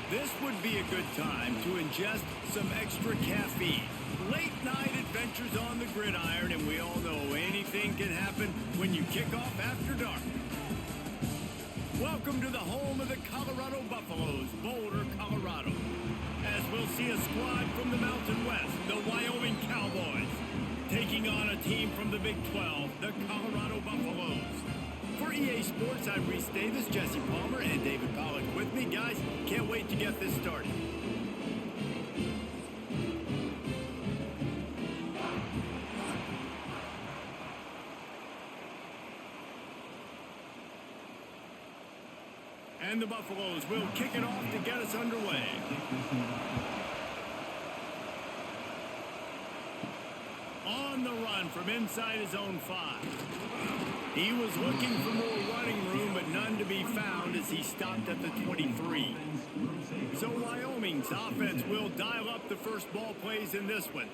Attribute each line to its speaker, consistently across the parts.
Speaker 1: This would be a good time to ingest some extra caffeine. Late night adventures on the gridiron, and we all know anything can happen when you kick off after dark. Welcome to the home of the Colorado Buffaloes, Boulder, Colorado. As we'll see a squad from the Mountain West, the Wyoming Cowboys, taking on a team from the Big 12, the Colorado Buffaloes. For EA Sports, I'm Reese Davis, Jesse Palmer, and David Pollack with me. Guys, can't wait to get this started. And the Buffaloes will kick it off to get us underway. On the run from inside his own 5. He was looking for more running room, but none to be found as he stopped at the 23. So Wyoming's offense will dial up the first ball plays in this one.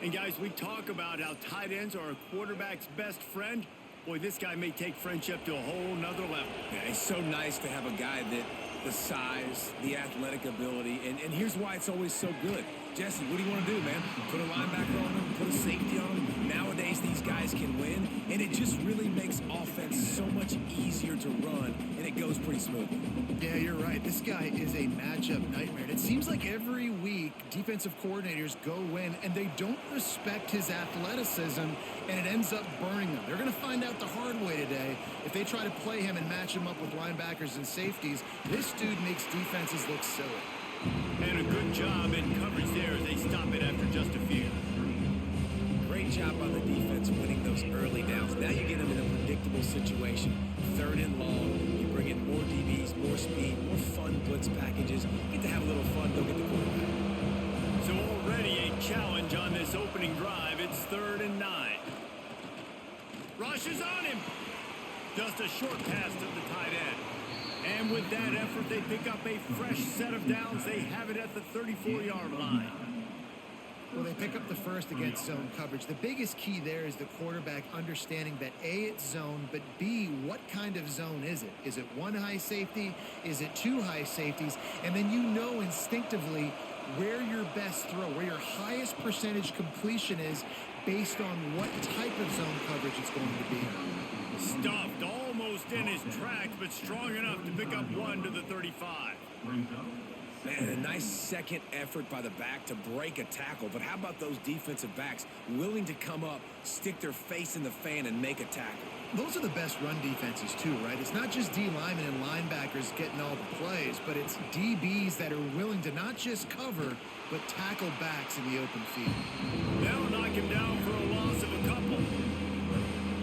Speaker 1: And guys, we talk about how tight ends are a quarterback's best friend. Boy, this guy may take friendship to a whole nother level.
Speaker 2: Yeah, it's so nice to have a guy that the size, the athletic ability, and here's why it's always so good. Jesse, what do you want to do, man? Put a linebacker on him, put a safety on him. Nowadays, these guys can win, and it just really makes offense so much easier to run, and it goes pretty smoothly.
Speaker 3: Yeah, you're right. This guy is a matchup nightmare. It seems like every week, defensive coordinators go in, and they don't respect his athleticism, and it ends up burning them. They're going to find out the hard way today. If they try to play him and match him up with linebackers and safeties, this dude makes defenses look silly.
Speaker 1: And a good job in coverage there as they stop it after just a few.
Speaker 2: Great job by the defense winning those early downs. Now you get them in a predictable situation. 3rd and long. You bring in more DBs, more speed, more fun blitz packages. Get to have a little fun. Go get the quarterback.
Speaker 1: So already a challenge on this opening drive. It's 3rd and 9. Rush is on him. Just a short pass to the tight end. And with that effort, they pick up a fresh set of downs. They have it at the 34-yard line.
Speaker 3: Well, they pick up the first against zone coverage. The biggest key there is the quarterback understanding that A, it's zone, but B, what kind of zone is it? Is it one high safety? Is it 2 high safeties? And then you know instinctively where your best throw, where your highest percentage completion is based on what type of zone coverage it's going to be.
Speaker 1: Stuffed almost in his tracks, but strong enough to pick up 1 to the 35.
Speaker 2: Man, a nice second effort by the back to break a tackle. But how about those defensive backs willing to come up, stick their face in the fan, and make a tackle?
Speaker 3: Those are the best run defenses too, right? It's not just D linemen and linebackers getting all the plays, but it's DBs that are willing to not just cover, but tackle backs in the open field.
Speaker 1: They'll knock him down for a loss of a couple.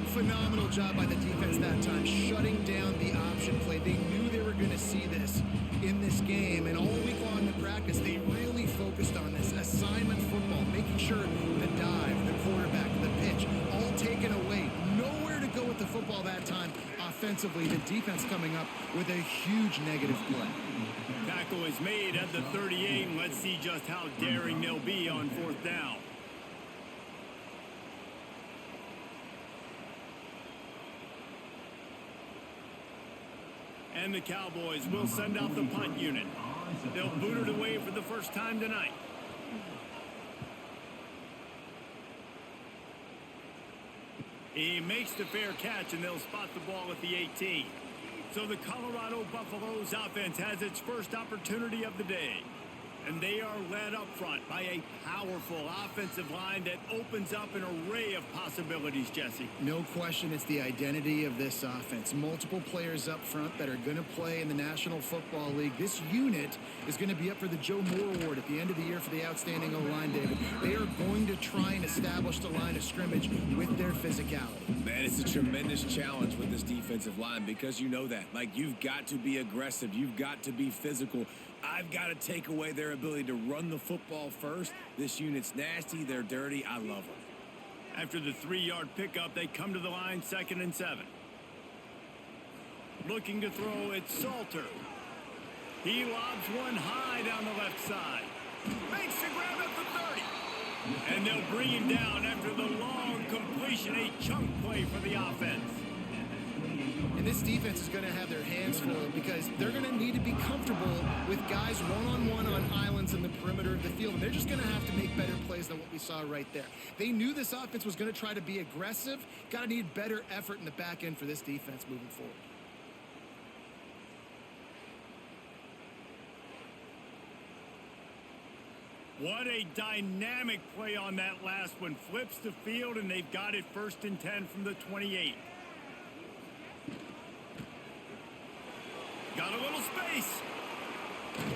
Speaker 3: Phenomenal job by the defense that time, shutting down the option play. They knew they were going to see this in this game, and all week long in practice, they really focused on this assignment football, making sure the dive, the quarterback, the pitch, all taken away. Nowhere to go with the football that time. Offensively, the defense coming up with a huge negative play.
Speaker 1: Tackle is made at the 38, and let's see just how daring they'll be on 4th down. And the Cowboys will send out the punt unit. They'll boot it away for the first time tonight. He makes the fair catch, and they'll spot the ball at the 18. So the Colorado Buffaloes offense has its first opportunity of the day. And they are led up front by a powerful offensive line that opens up an array of possibilities, Jesse.
Speaker 3: No question, it's the identity of this offense. Multiple players up front that are going to play in the National Football League. This unit is going to be up for the Joe Moore Award at the end of the year for the outstanding O-line, David. They are going to try and establish the line of scrimmage with their physicality.
Speaker 2: Man, it's a tremendous challenge with this defensive line because you know that. Like, you've got to be aggressive. You've got to be physical. I've got to take away their ability to run the football first. This unit's nasty. They're dirty. I love them.
Speaker 1: After the 3-yard pickup, they come to the line 2nd and 7. Looking to throw, it's Salter. He lobs one high down the left side. Makes the grab at the 30. And they'll bring him down after the long completion, a chunk play for the offense.
Speaker 3: And And this defense is going to have their hands full because they're going to need to be comfortable with guys one-on-one on islands in the perimeter of the field. And they're just going to have to make better plays than what we saw right there. They knew this offense was going to try to be aggressive. Got to need better effort in the back end for this defense moving forward.
Speaker 1: What a dynamic play on that last one. Flips the field, and they've got it 1st and 10 from the 28. Got a little space.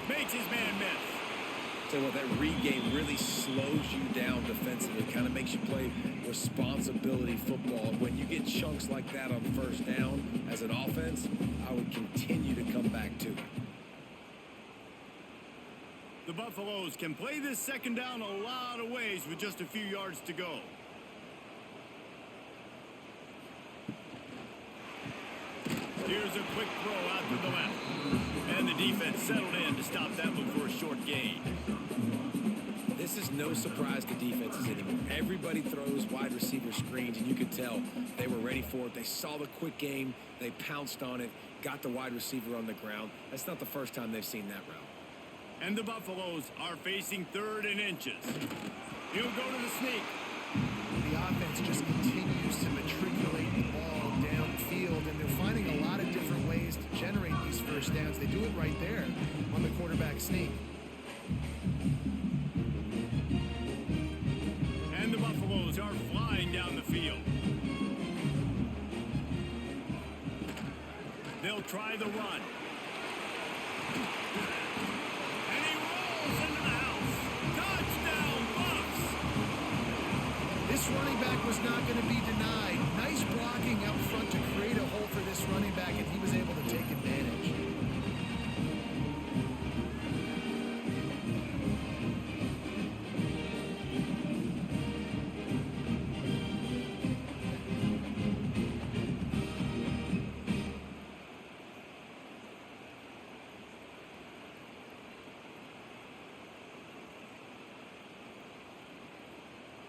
Speaker 1: Makes his man miss.
Speaker 2: So what, that read game really slows you down defensively, kind of makes you play responsibility football. When you get chunks like that on 1st down as an offense, I would continue to come back to it.
Speaker 1: The Buffaloes can play this 2nd down a lot of ways with just a few yards to go. Here's a quick throw out to the left. And the defense settled in to stop that one for a short gain.
Speaker 2: This is no surprise to defenses anymore. Everybody throws wide receiver screens, and you could tell they were ready for it. They saw the quick game. They pounced on it, got the wide receiver on the ground. That's not the first time they've seen that route.
Speaker 1: And the Buffaloes are facing 3rd and inches. He'll go to the sneak.
Speaker 3: The offense just continues to matriculate the ball downfield, and they're finding a lot of different ways to generate these 1st downs. They do it right there on the quarterback sneak.
Speaker 1: And the Buffaloes are flying down the field. They'll try the run. And he rolls into the house. Touchdown, Buffs!
Speaker 3: This running back was not going to be denied. Nice blocking up front to create a hole for this running back, and he was able to take advantage.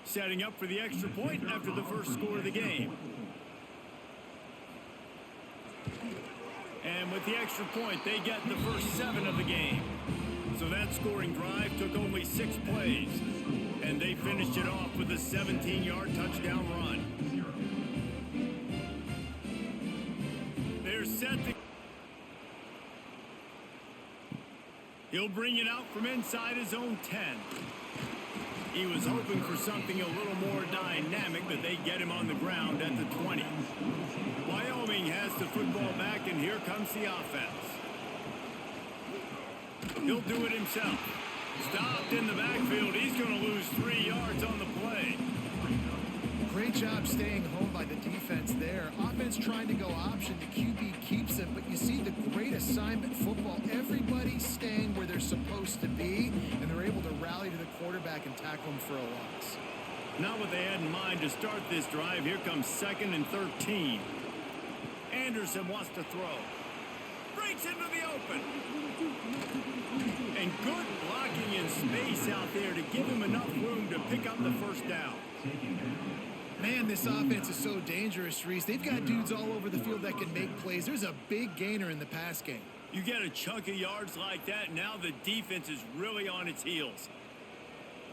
Speaker 1: Setting up for the extra point after the first score of the game. And with the extra point, they get the first 7 of the game. So that scoring drive took only 6 plays. And they finished it off with a 17-yard touchdown run. They're set to... He'll bring it out from inside his own 10. He was hoping for something a little more dynamic, but they get him on the ground at the 20. Wyoming has the football back, and here comes the offense. He'll do it himself. Stopped in the backfield. He's going to lose 3 yards on the play.
Speaker 3: Great job staying home by the defense there. Offense trying to go option. The QB keeps it, but you see the great assignment football. Everybody's staying where they're supposed to be, and they're able to rally to the quarterback and tackle him for a loss.
Speaker 1: Not what they had in mind to start this drive. Here comes 2nd and 13. Anderson wants to throw. Breaks into the open. And good blocking in space out there to give him enough room to pick up the 1st down.
Speaker 3: Man, this offense is so dangerous, Reese. They've got dudes all over the field that can make plays. There's a big gainer in the pass game.
Speaker 1: You get a chunk of yards like that, now the defense is really on its heels.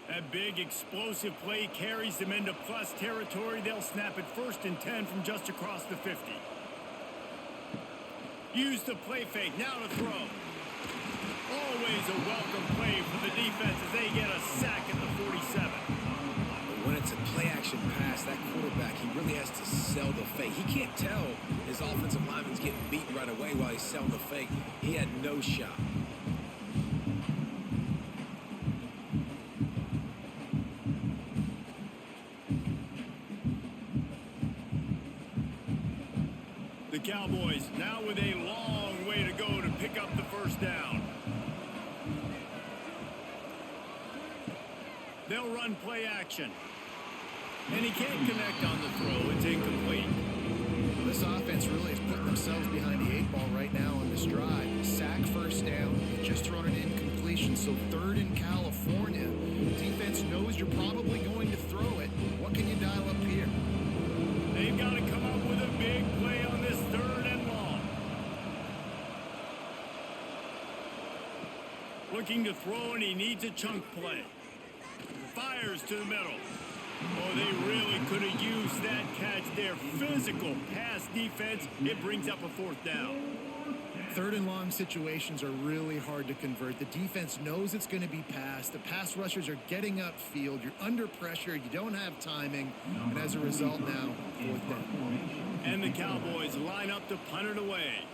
Speaker 1: That big explosive play carries them into plus territory. They'll snap it 1st and 10 from just across the 50. Use the play fake, now to throw. Always a welcome play for the defense as they get a sack at the 47.
Speaker 2: When it's a play-action pass, that quarterback, he really has to sell the fake. He can't tell his offensive lineman's getting beaten right away while he's selling the fake. He had no shot.
Speaker 1: The Cowboys now with a long way to go to pick up the 1st down. They'll run play action. And he can't connect on the throw. It's incomplete.
Speaker 3: This offense really is putting themselves behind the 8 ball right now on this drive. Sack 1st down. Just thrown an incompletion. So 3rd in California. Defense knows you're probably going to throw it. What can you dial up here?
Speaker 1: They've got to come up with a big play on this 3rd and long. Looking to throw, and he needs a chunk play. Fires to the middle. Oh, they really could have used that catch there. Physical pass defense. It brings up a 4th down.
Speaker 3: 3rd and long situations are really hard to convert. The defense knows it's going to be passed. The pass rushers are getting upfield. You're under pressure. You don't have timing. And as a result now, 4th down.
Speaker 1: And the Cowboys line up to punt it away.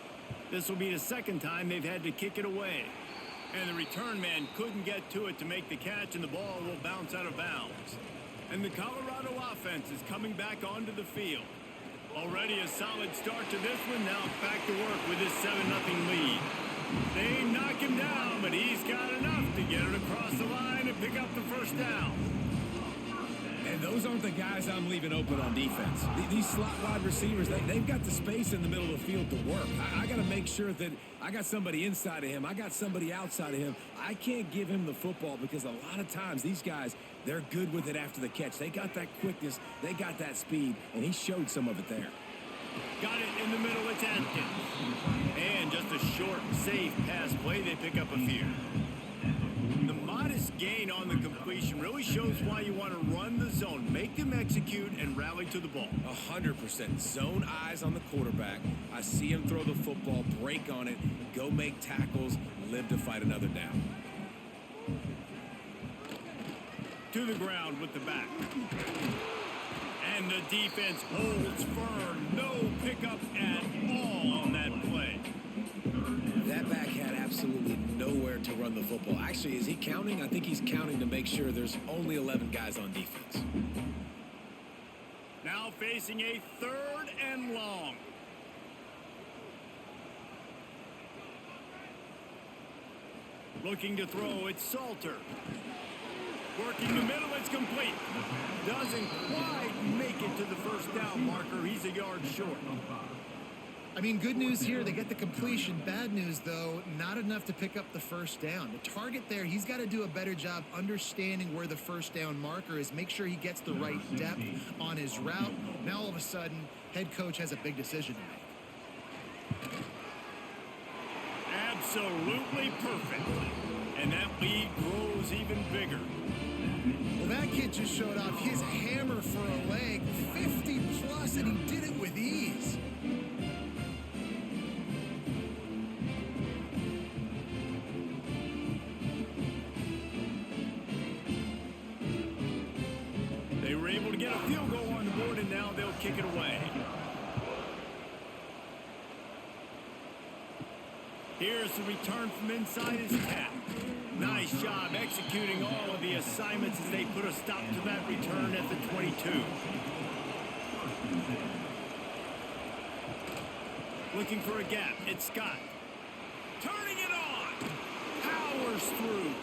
Speaker 1: This will be the 2nd time they've had to kick it away. And the return man couldn't get to it to make the catch, and the ball will bounce out of bounds. And the Colorado offense is coming back onto the field. Already a solid start to this one. Now back to work with his 7-0 lead. They knock him down, but he's got enough to get it across the line and pick up the 1st down.
Speaker 2: And those aren't the guys I'm leaving open on defense. These slot wide receivers, they've got the space in the middle of the field to work. I got to make sure that I got somebody inside of him. I got somebody outside of him. I can't give him the football because a lot of times these guys, they're good with it after the catch. They got that quickness. They got that speed, and he showed some of it there.
Speaker 1: Got it in the middle. It's Atkins. And just a short, safe pass play. They pick up a few. The modest gain on the completion really shows why you want to run the zone, make them execute, and rally to the ball.
Speaker 2: 100%. Zone eyes on the quarterback. I see him throw the football, break on it, go make tackles, live to fight another down.
Speaker 1: To the ground with the back. And the defense holds firm. No pickup at all on that play.
Speaker 2: That back had absolutely nowhere to run the football. Actually, is he counting? I think he's counting to make sure there's only 11 guys on defense.
Speaker 1: Now facing a 3rd and long. Looking to throw, it's Salter. Working the middle, it's complete. Doesn't quite make it to the 1st down marker. He's a yard short.
Speaker 3: I mean, good news here, they get the completion. Bad news, though, not enough to pick up the 1st down. The target there, he's got to do a better job understanding where the 1st down marker is, make sure he gets the right depth on his route. Now, all of a sudden, head coach has a big decision to make.
Speaker 1: Absolutely perfect. And that lead grows even bigger.
Speaker 3: Well, that kid just showed off his hammer for a leg, 50+, and he did it with ease.
Speaker 1: They were able to get a field goal on the board, and now they'll kick it away. Here's the return from inside his cap. Nice job executing all of the assignments as they put a stop to that return at the 22. Looking for a gap. It's Scott. Turning it on. Powers through.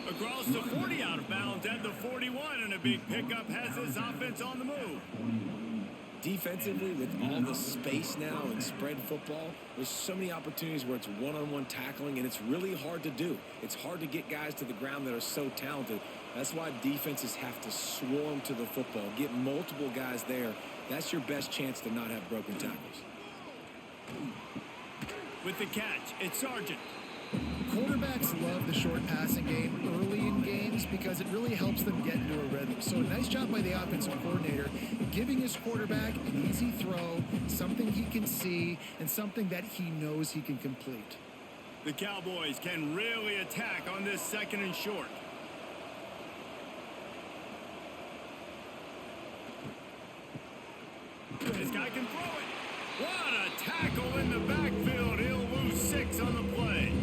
Speaker 1: Across the 40, out of bounds at the 41, and a big pickup has this offense on the move.
Speaker 2: Defensively, with all the space now and spread football, there's so many opportunities where it's one-on-one tackling, and it's really hard to do. It's hard to get guys to the ground that are so talented. That's why defenses have to swarm to the football, get multiple guys there. That's your best chance to not have broken tackles.
Speaker 1: With the catch, it's Sargent.
Speaker 3: Quarterbacks love the short passing game early in games because it really helps them get into a rhythm. So a nice job by the offensive coordinator, giving his quarterback an easy throw, something he can see, and something that he knows he can complete.
Speaker 1: The Cowboys can really attack on this 2nd and short. This guy can throw it. What a tackle in the backfield. He'll lose 6 on the play.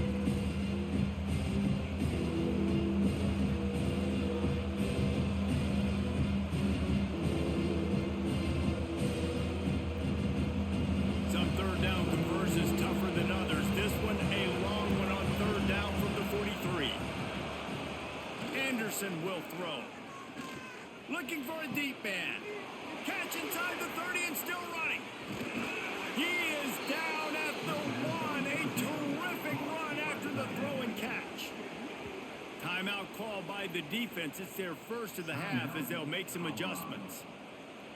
Speaker 1: Some 3rd down conversions tougher than others. This one a long one on 3rd down from the 43. Anderson will throw. Looking for a deep man. Catch inside the 30 and still running. He is down at the 1. A terrific run after the throw and catch. Timeout call by the defense. It's their first of the half as they'll make some adjustments.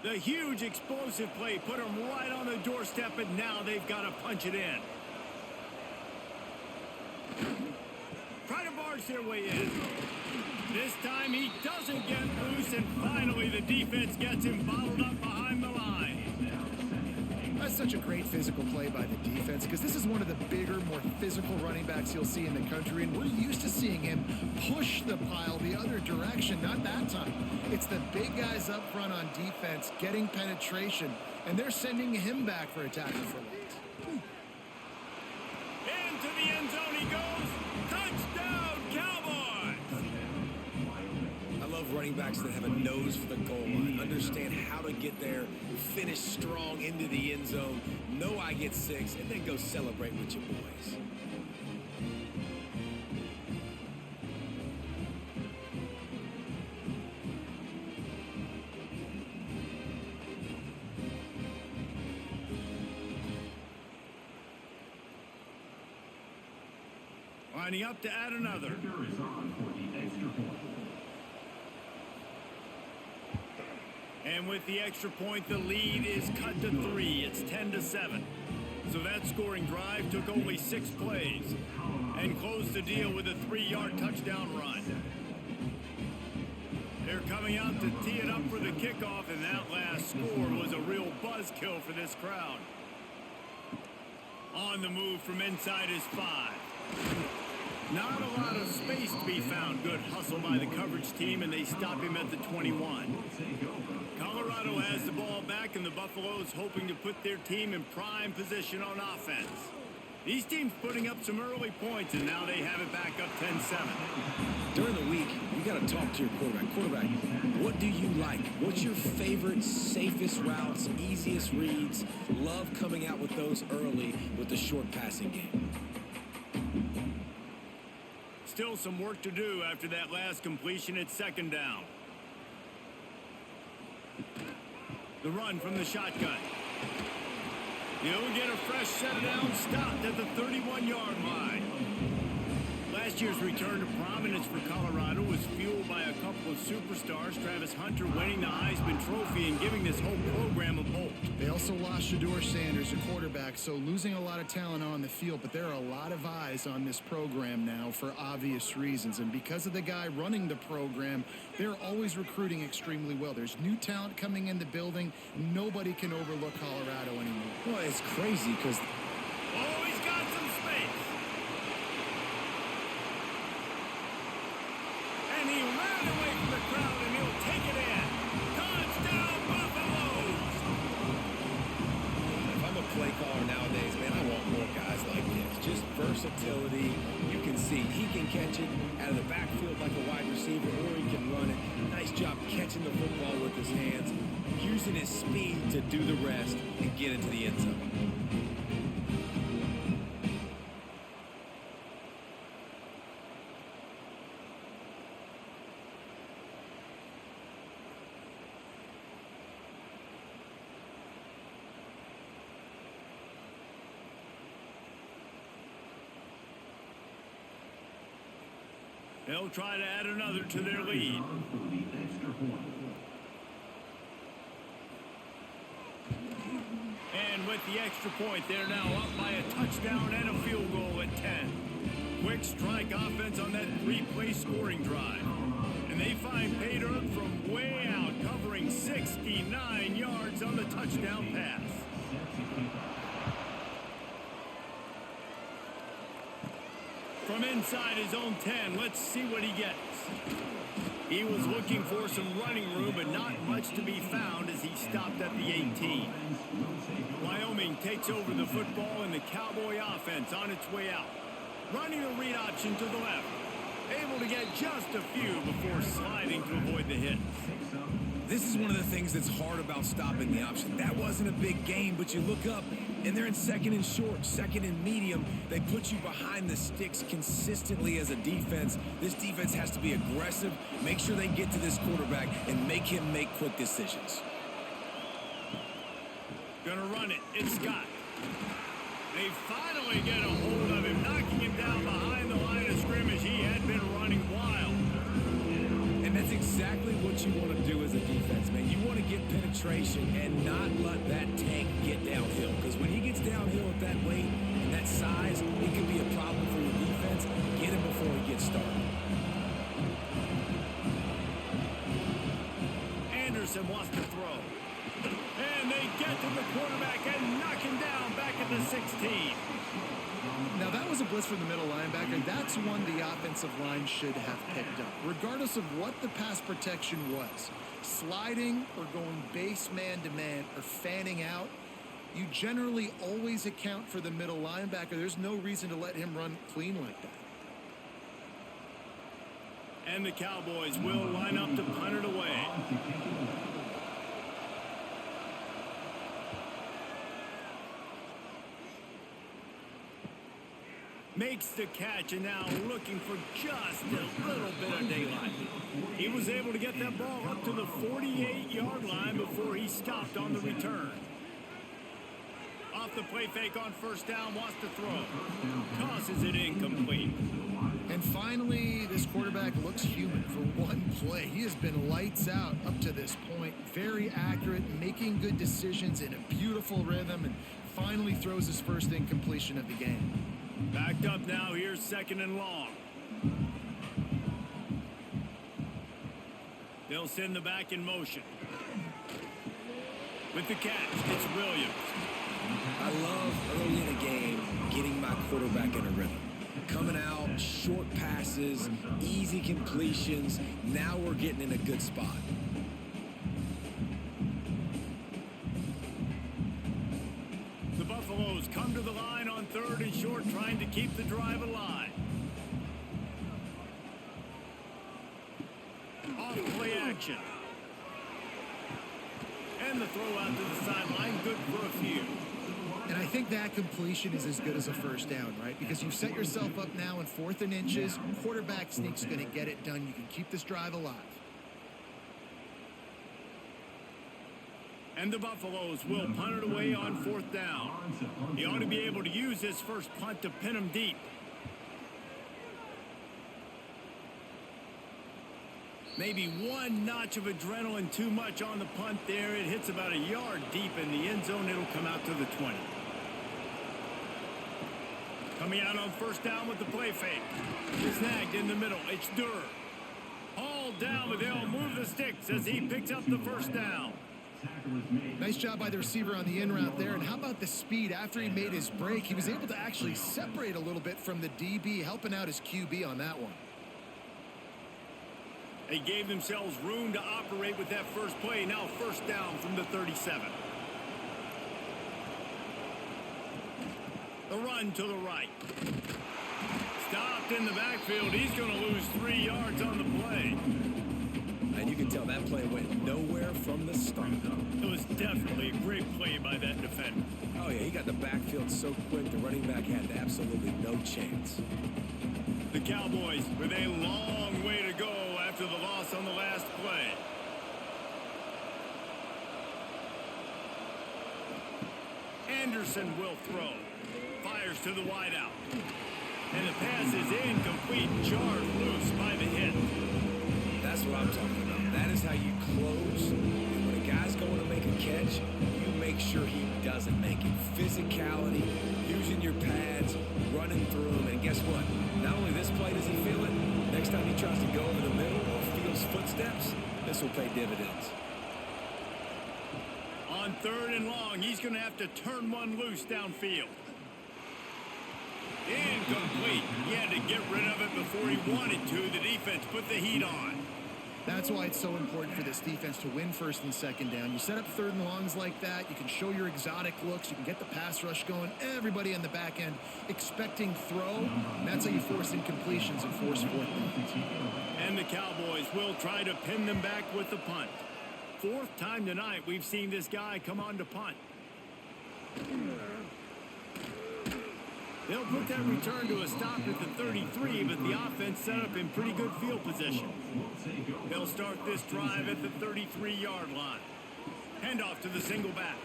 Speaker 1: The huge explosive play put them right on the doorstep, and now they've got to punch it in. Try to bar force their way in. This time he doesn't get loose, and finally the defense gets him bottled up behind the line.
Speaker 3: That's such a great physical play by the defense because this is one of the bigger, more physical running backs you'll see in the country, and we're used to seeing him push the pile the other direction. Not that time. It's the big guys up front on defense getting penetration, and they're sending him back for a tackle for loss.
Speaker 1: Into the end zone he goes. Touchdown, Cowboys!
Speaker 2: I love running backs that have a nose for the goal line, understand how to get there, finish strong into the end zone, know I get 6, and then go celebrate with your boys.
Speaker 1: Lining up to add another. And with the extra point, the lead is cut to 3. It's 10-7. So that scoring drive took only 6 plays and closed the deal with a 3-yard touchdown run. They're coming out to tee it up for the kickoff, and that last score was a real buzzkill for this crowd. On the move from inside his 5. Not a lot of space to be found. Good hustle by the coverage team, and they stop him at the 21. Colorado has the ball back, and the Buffaloes hoping to put their team in prime position on offense. These teams putting up some early points, and now they have it back up 10-7.
Speaker 2: During the week, you got to talk to your quarterback. Quarterback, what do you like? What's your favorite, safest routes, easiest reads? Love coming out with those early with the short passing game.
Speaker 1: Still some work to do after that last completion at 2nd down. The run from the shotgun. He'll get a fresh set down, stopped at the 31-yard line. Last year's return to prominence for Colorado was fueled by a couple of superstars, Travis Hunter winning the Heisman Trophy and giving this whole program a bolt.
Speaker 3: They also lost Shedeur Sanders, a quarterback, so losing a lot of talent on the field, but there are a lot of eyes on this program now for obvious reasons, and because of the guy running the program, they're always recruiting extremely well. There's new talent coming in the building. Nobody can overlook Colorado anymore.
Speaker 2: Well, it's crazy because...
Speaker 1: Oh, he's got some space. And he ran away from the crowd, and he'll take it in. Touchdown, Buffaloes!
Speaker 2: If I'm a play caller nowadays, man, I want more guys like this. Just versatility. You can see he can catch it out of the backfield like a wide receiver, or he can run it. Nice job catching the football with his hands, using his speed to do the rest and get into the end zone.
Speaker 1: They'll try to add another to their lead. And with the extra point, they're now up by a touchdown and a field goal at 10. Quick strike offense on that 3-play scoring drive. And they find pay dirt from way out, covering 69 yards on the touchdown pass. From inside his own 10, let's see what he gets. He was looking for some running room, but not much to be found as he stopped at the 18. Wyoming takes over the football, and the Cowboy offense on its way out. Running a read option to the left. Able to get just a few before sliding to avoid the hits.
Speaker 2: This is one of the things that's hard about stopping the option. That wasn't a big gain, but you look up, and they're in 2nd and short, 2nd and medium. They put you behind the sticks consistently as a defense. This defense has to be aggressive, make sure they get to this quarterback, and make him make quick decisions.
Speaker 1: Gonna run it. It's Scott. They finally get a hold of him, knocking him down behind the line of scrimmage. He had been running wild.
Speaker 2: And that's exactly what you want to do as a defense, man. You want to get penetration and not let that tank get downhill. Because when he gets downhill at that weight and that size, it could be a problem for your defense. Get him before he gets started.
Speaker 1: Anderson wants to throw. And they get to the quarterback and knock him down back at the 16.
Speaker 3: Now, that was a blitz from the middle linebacker. That's one the offensive line should have picked up, regardless of what the pass protection was. Sliding or going base man-to-man or fanning out, you generally always account for the middle linebacker. There's no reason to let him run clean like that.
Speaker 1: And the Cowboys will line up to punt it away. Makes the catch, and now looking for just a little bit of daylight. He was able to get that ball up to the 48-yard line before he stopped on the return. Off the play fake on first down, wants to throw. Tosses it incomplete.
Speaker 3: And finally, this quarterback looks human for one play. He has been lights out up to this point. Very accurate, making good decisions in a beautiful rhythm, and finally throws his first incompletion of the game.
Speaker 1: Backed up now, here's 2nd and long. They'll send the back in motion. With the catch, it's Williams.
Speaker 2: I love early in a game getting my quarterback in a rhythm. Coming out, short passes, easy completions. Now we're getting in a good spot.
Speaker 1: The Buffaloes come to the line on 3rd and short, trying to keep the drive alive. Off play action. And the throw out to the sideline, good for a few.
Speaker 3: And I think that completion is as good as a first down, right? Because you've set yourself up now in 4th and inches. Quarterback sneak's going to get it done. You can keep this drive alive.
Speaker 1: And the Buffaloes will punt it away on 4th down. He ought to be able to use his first punt to pin him deep. Maybe one notch of adrenaline too much on the punt there. It hits about a yard deep in the end zone. It'll come out to the 20. Coming out on first down with the play fake. Snagged in the middle. It's Durr. Hauled down, but they'll move the sticks as he picks up the first down.
Speaker 3: Nice job by the receiver on the in route there. And how about the speed after he made his break? He was able to actually separate a little bit from the DB, helping out his QB on that one.
Speaker 1: They gave themselves room to operate with that first play. Now first down from the 37. The run to the right. Stopped in the backfield. He's going to lose 3 yards on the play.
Speaker 2: And you can tell that play went nowhere from the start.
Speaker 1: It was definitely a great play by that defender.
Speaker 2: Oh, yeah, he got the backfield so quick, the running back had absolutely no chance.
Speaker 1: The Cowboys with a long way to go after the loss on the last play. Anderson will throw. Fires to the wideout. And the pass is incomplete, jarred loose by the hit.
Speaker 2: That's what I'm talking about. That is how you close. And when a guy's going to make a catch, you make sure he doesn't make it. Physicality, using your pads, running through him. And guess what? Not only this play does he feel it, next time he tries to go over the middle or feels footsteps, this will pay dividends.
Speaker 1: On 3rd and long, he's going to have to turn one loose downfield. Incomplete. He had to get rid of it before he wanted to. The defense put the heat on.
Speaker 3: That's why it's so important for this defense to win 1st and 2nd down. You set up 3rd and longs like that. You can show your exotic looks. You can get the pass rush going. Everybody on the back end expecting throw. And that's how you force incompletions and force 4th downs.
Speaker 1: And the Cowboys will try to pin them back with the punt. 4th time tonight we've seen this guy come on to punt. They'll put that return to a stop at the 33, but the offense set up in pretty good field position. They'll start this drive at the 33-yard line. Handoff to the single back.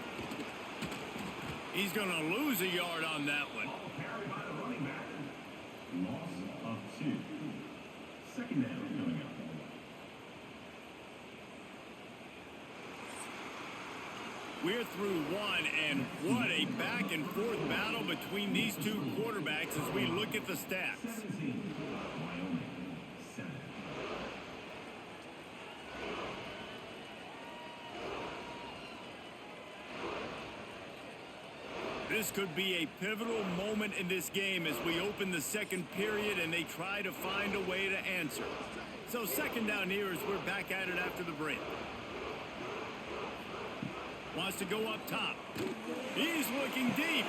Speaker 1: He's going to lose a yard on that one.
Speaker 4: Loss of 2. 2nd down coming up.
Speaker 1: We're through one, and what a back-and-forth battle between these two quarterbacks as we look at the stats. This could be a pivotal moment in this game as we open the second period and they try to find a way to answer. So second down here as we're back at it after the break. Wants to go up top. He's looking deep.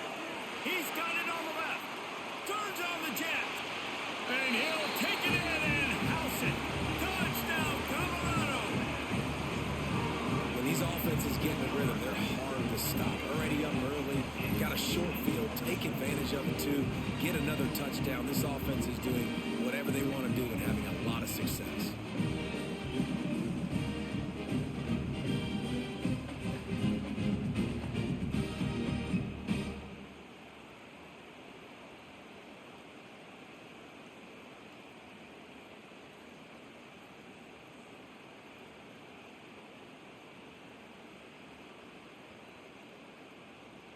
Speaker 1: He's got it on the left. Turns on the jet. And he'll take it in and house it. Touchdown, Colorado.
Speaker 2: When these offenses get in the rhythm, they're hard to stop. Already up early, got a short field, take advantage of it too, get another touchdown. This offense is doing whatever they want to do and having a lot of success.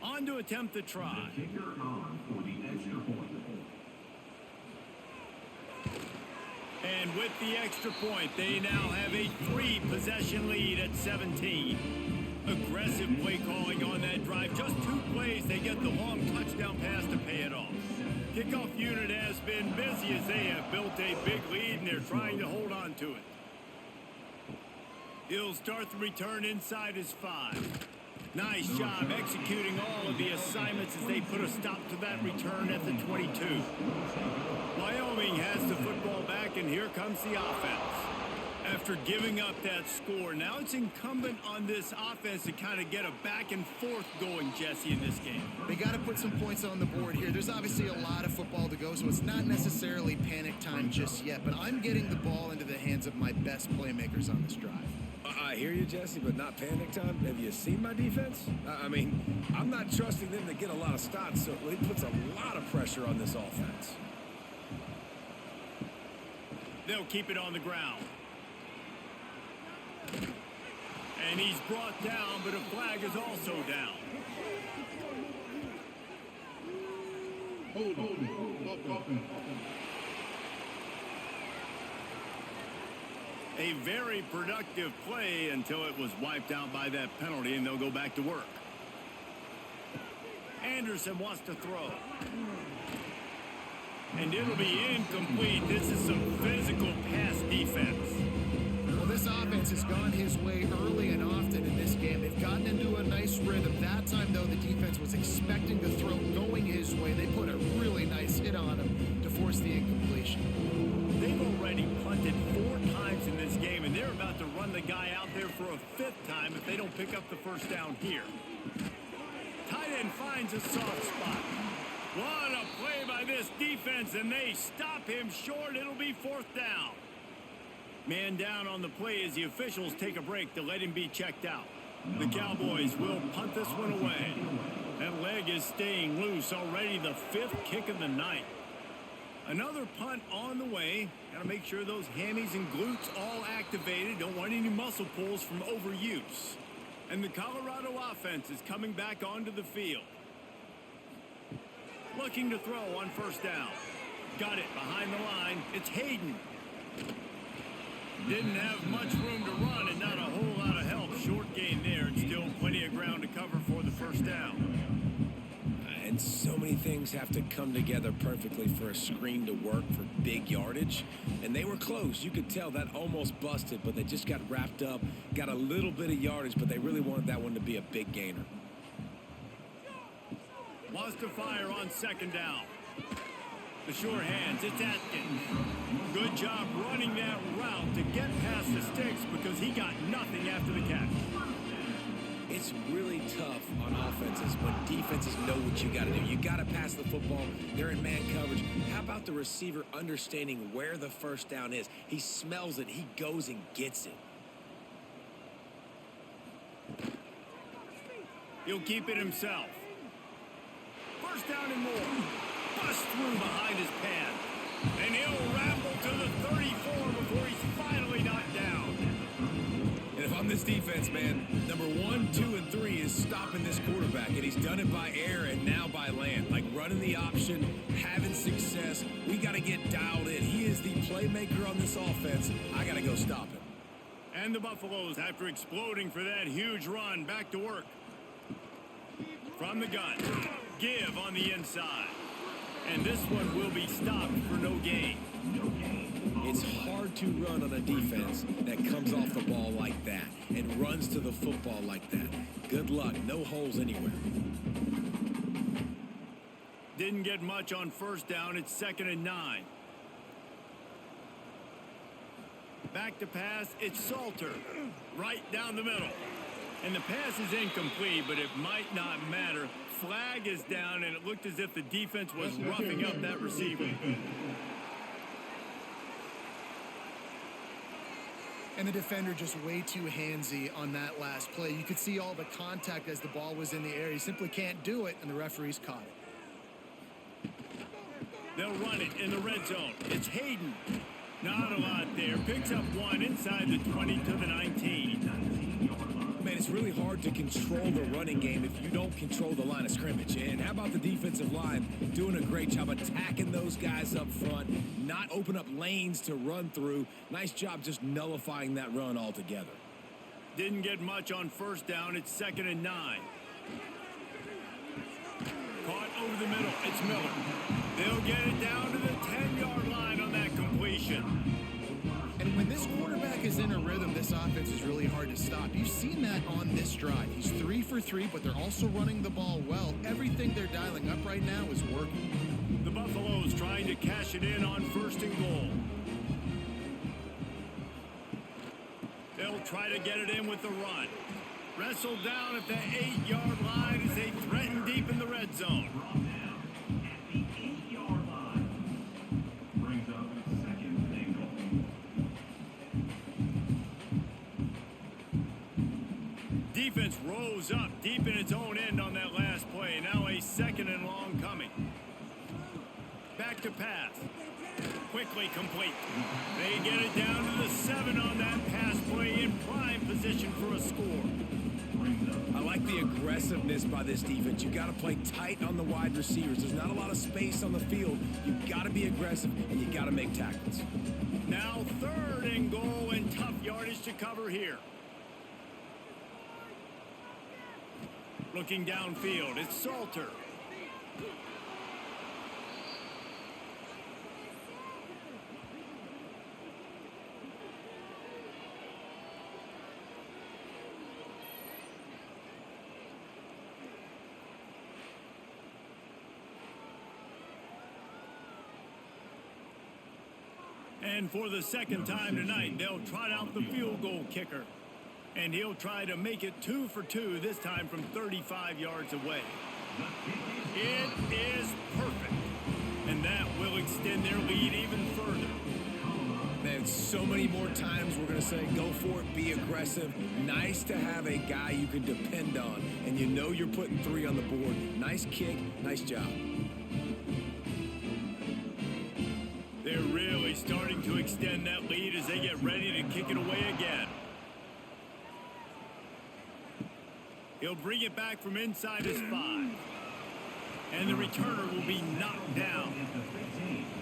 Speaker 1: On to attempt the try.
Speaker 4: Kicker on for the extra point.
Speaker 1: And with the extra point, they now have a 3-possession lead at 17. Aggressive play calling on that drive. Just 2 plays, they get the long touchdown pass to pay it off. Kickoff unit has been busy as they have built a big lead and they're trying to hold on to it. He'll start the return inside his 5. Nice job executing all of the assignments as they put a stop to that return at the 22. Wyoming has the football back, and here comes the offense. After giving up that score, now it's incumbent on this offense to kind of get a back and forth going, Jesse, in this game.
Speaker 3: They got to put some points on the board here. There's obviously a lot of football to go, so it's not necessarily panic time just yet, but I'm getting the ball into the hands of my best playmakers on this drive.
Speaker 2: I hear you, Jesse, but not panic time. Have you seen my defense? I mean, I'm not trusting them to get a lot of stops, so it puts a lot of pressure on this offense.
Speaker 1: They'll keep it on the ground. And he's brought down, but a flag is also down. A very productive play until it was wiped out by that penalty, and they'll go back to work. Anderson wants to throw. And it'll be incomplete. This is some physical pass defense.
Speaker 3: Well, this offense has gone his way early and often in this game. They've gotten into a nice rhythm. That time, though, the defense was expecting the throw going his way. They put a really nice hit on him to force the incompletion.
Speaker 1: They've already punted 4 times in this game, and they're about to run the guy out there for a 5th time if they don't pick up the first down here. Tight end finds a soft spot. What a play by this defense, and they stop him short. It'll be 4th down. Man down on the play as the officials take a break to let him be checked out. The Cowboys will punt this one away. That leg is staying loose. Already the 5th kick of the night. Another punt on the way. Got to make sure those hammies and glutes all activated. Don't want any muscle pulls from overuse. And the Colorado offense is coming back onto the field. Looking to throw on 1st down. Got it behind the line. It's Hayden. Didn't have much room to run and not a whole lot of help. Short gain there and still plenty of ground to cover for the 1st down.
Speaker 2: And so many things have to come together perfectly for a screen to work for big yardage. And they were close. You could tell that almost busted, but they just got wrapped up, got a little bit of yardage, but they really wanted that one to be a big gainer.
Speaker 1: Wants to fire on 2nd down. The sure hands, it's Atkins. Good job running that route to get past the sticks because he got nothing after the catch.
Speaker 2: It's really tough on offenses when defenses know what you got to do. You got to pass the football. They're in man coverage. How about the receiver understanding where the 1st down is? He smells it. He goes and gets it.
Speaker 1: He'll keep it himself. 1st down and more. Bust through behind his pad. And he'll ramble to the 34 before he's finally knocked down.
Speaker 2: And if I'm this defense, man, number 1, 2, and 3 is stopping this quarterback. And he's done it by air and now by land. Like running the option, having success. We got to get dialed in. He is the playmaker on this offense. I got to go stop him.
Speaker 1: And the Buffaloes, after exploding for that huge run, back to work. From the gun. Give on the inside. And this one will be stopped for no gain.
Speaker 2: It's hard to run on a defense that comes off the ball like that and runs to the football like that. Good luck. No holes anywhere.
Speaker 1: Didn't get much on first down. It's 2nd and 9. Back to pass. It's Salter. Right down the middle. And the pass is incomplete, but it might not matter. Flag is down, and it looked as if the defense was roughing up that receiver.
Speaker 3: And the defender just way too handsy on that last play. You could see all the contact as the ball was in the air. He simply can't do it, and the referees caught it.
Speaker 1: They'll run it in the red zone. It's Hayden. Not a lot there. Picks up one inside the 20 to the 19.
Speaker 2: Man, it's really hard to control the running game if you don't control the line of scrimmage. And how about the defensive line doing a great job attacking those guys up front, not open up lanes to run through. Nice job just nullifying that run altogether.
Speaker 1: Didn't get much on first down. It's 2nd and 9. Caught over the middle. It's Miller. They'll get it down to the 10-yard line on that completion.
Speaker 3: And when this quarterback is in a rhythm, this offense is really hard to stop. You've seen that on this drive. He's 3 for 3, but they're also running the ball well. Everything they're dialing up right now is working.
Speaker 1: The Buffaloes trying to cash it in on 1st and goal. They'll try to get it in with the run. Wrestled down at the 8-yard line as they threaten deep in the red zone. Defense rose up deep in its own end on that last play. Now a 2nd and long coming. Back to pass. Quickly complete. They get it down to the 7 on that pass play in prime position for a score.
Speaker 2: I like the aggressiveness by this defense. You got to play tight on the wide receivers. There's not a lot of space on the field. You got to be aggressive and you got to make tackles.
Speaker 1: Now 3rd and goal and tough yardage to cover here. Looking downfield, it's Salter. And for the 2nd time tonight, they'll trot out the field goal kicker. And he'll try to make it 2 for 2, this time from 35 yards away. It is perfect. And that will extend their lead even further.
Speaker 2: Man, so many more times we're going to say, go for it, be aggressive. Nice to have a guy you can depend on. And you know you're putting 3 on the board. Nice kick, nice job.
Speaker 1: They're really starting to extend that lead as they get ready to kick it away again. He'll bring it back from inside his 5. And the returner will be knocked down.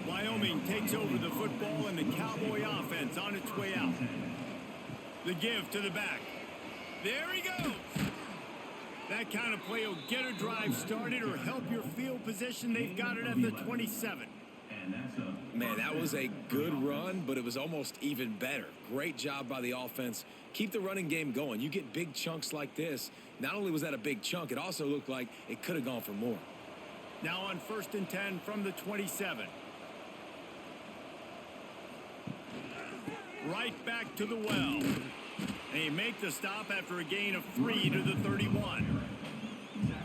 Speaker 1: Wyoming takes over the football and the Cowboy offense on its way out. The give to the back. There he goes. That kind of play will get a drive started or help your field position. They've got it at the 27.
Speaker 2: Man, that was a good run, but it was almost even better. Great job by the offense. Keep the running game going. You get big chunks like this. Not only was that a big chunk, it also looked like it could have gone for more.
Speaker 1: Now on 1st and 10 from the 27. Right back to the well. They make the stop after a gain of 3 to the 31.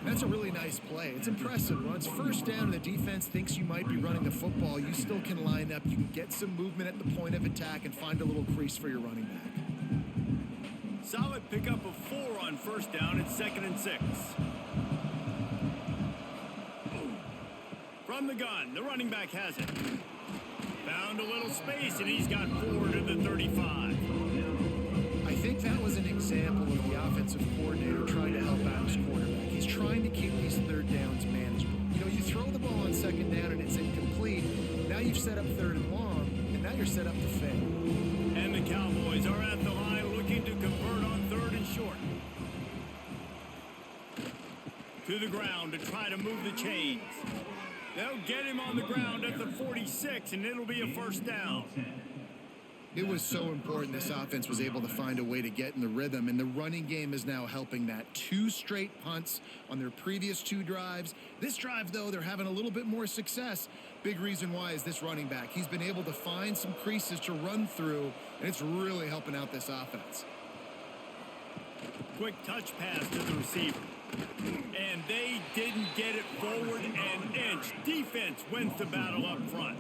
Speaker 3: That's a really nice play. It's impressive. Once 1st down and the defense thinks you might be running the football, you still can line up. You can get some movement at the point of attack and find a little crease for your running back.
Speaker 1: Solid pickup of 4 on 1st down. It's 2nd and 6. From the gun, the running back has it. Found a little space, and he's got 4 to the 35.
Speaker 3: I think that was an example of the offensive coordinator trying to help out his quarterback. He's trying to keep these 3rd downs manageable. You know, you throw the ball on 2nd down and it's incomplete. Now you've set up 3rd and long, and now you're set up to fail.
Speaker 1: And the Cowboys are at the line looking to convert on 3rd and short. To the ground to try to move the chains. They'll get him on the ground at the 46, and it'll be a first down.
Speaker 3: It was so important this offense was able to find a way to get in the rhythm, and the running game is now helping that. 2 straight punts on their previous 2 drives. This drive, though, they're having a little bit more success. Big reason why is this running back. He's been able to find some creases to run through, and it's really helping out this offense.
Speaker 1: Quick touch pass to the receiver. And they didn't get it forward an inch. Defense wins the battle up front.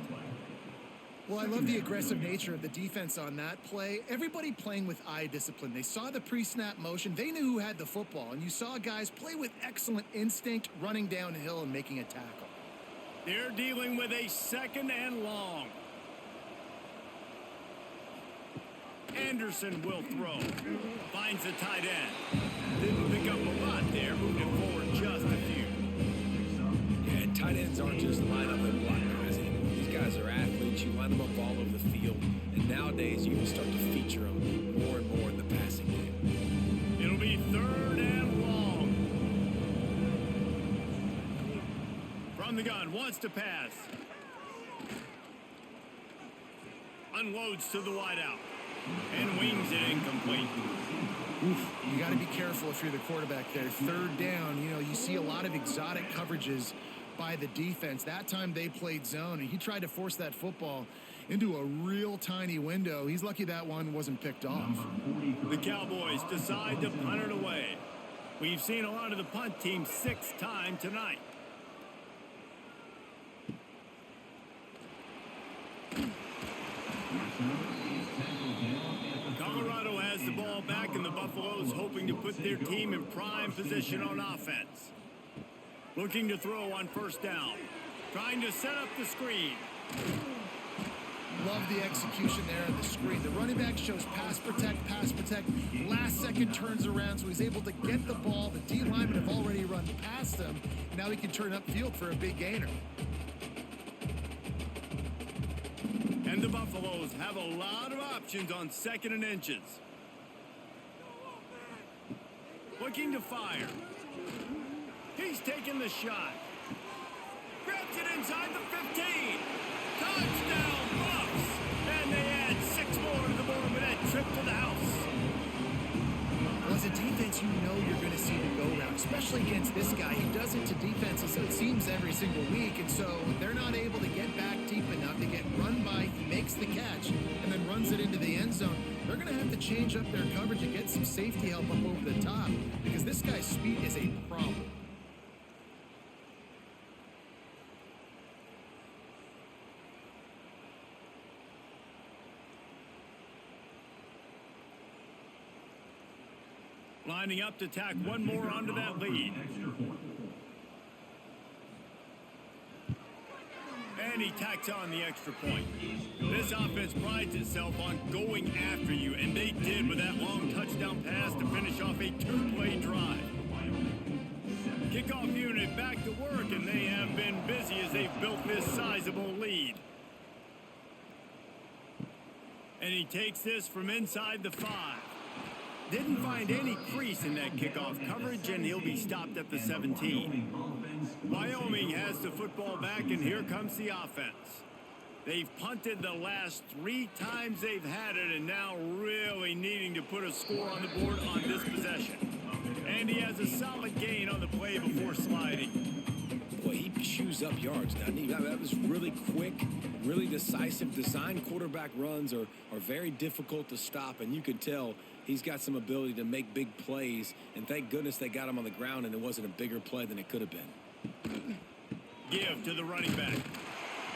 Speaker 3: Well, I love the aggressive nature of the defense on that play. Everybody playing with eye discipline. They saw the pre-snap motion. They knew who had the football. And you saw guys play with excellent instinct, running downhill and making a tackle.
Speaker 1: They're dealing with a 2nd and long. Anderson will throw. Finds the tight end. Didn't pick up a lot there. Moved it forward just a few.
Speaker 2: Yeah, and tight ends aren't just line up and block guys anymore. These guys are athletes. You line them up all over the field. And nowadays, you can start to feature them more and more in the passing game.
Speaker 1: It'll be 3rd and long. From the gun, wants to pass. Unloads to the wideout. And wings it incomplete.
Speaker 3: You got to be careful if you're the quarterback there. 3rd down, you see a lot of exotic coverages by the defense. That time they played zone, and he tried to force that football into a real tiny window. He's lucky that one wasn't picked off.
Speaker 1: The Cowboys decide to punt it away. We've seen a lot of the punt team 6 times tonight. Colorado has the ball back, and the Buffaloes hoping to put their team in prime position on offense. Looking to throw on 1st down. Trying to set up the screen.
Speaker 3: Love the execution there on the screen. The running back shows pass protect. Last second turns around, so he's able to get the ball. The D linemen have already run past him. Now he can turn upfield for a big gainer.
Speaker 1: And the Buffaloes have a lot of options on 2nd and inches. Looking to fire. He's taking the shot. Grabs it inside the 15. Touchdown, Buffs! And they add 6 more to the board with that trip to the house.
Speaker 3: Well, as a defense, you're going to see the go-round, especially against this guy. He does it to defenses, it seems, every single week, and so they're not able to get back deep enough to get run by. He makes the catch and then runs it into the end zone. They're going to have to change up their coverage and get some safety help up over the top because this guy's speed is a problem.
Speaker 1: Lining up to tack one more onto that lead. And he tacks on the extra point. This offense prides itself on going after you, and they did with that long touchdown pass to finish off a 2-play drive. Kickoff unit back to work, and they have been busy as they've built this sizable lead. And he takes this from inside the 5. Didn't find any crease in that kickoff coverage, and he'll be stopped at the 17. Wyoming has the football back, and here comes the offense. They've punted the last 3 times they've had it, and now really needing to put a score on the board on this possession. And he has a solid gain on the play before sliding.
Speaker 2: Boy, he chews up yards, doesn't he? That was really quick, really decisive. Design quarterback runs are very difficult to stop, and you can tell he's got some ability to make big plays, and thank goodness they got him on the ground and it wasn't a bigger play than it could have been.
Speaker 1: Give to the running back.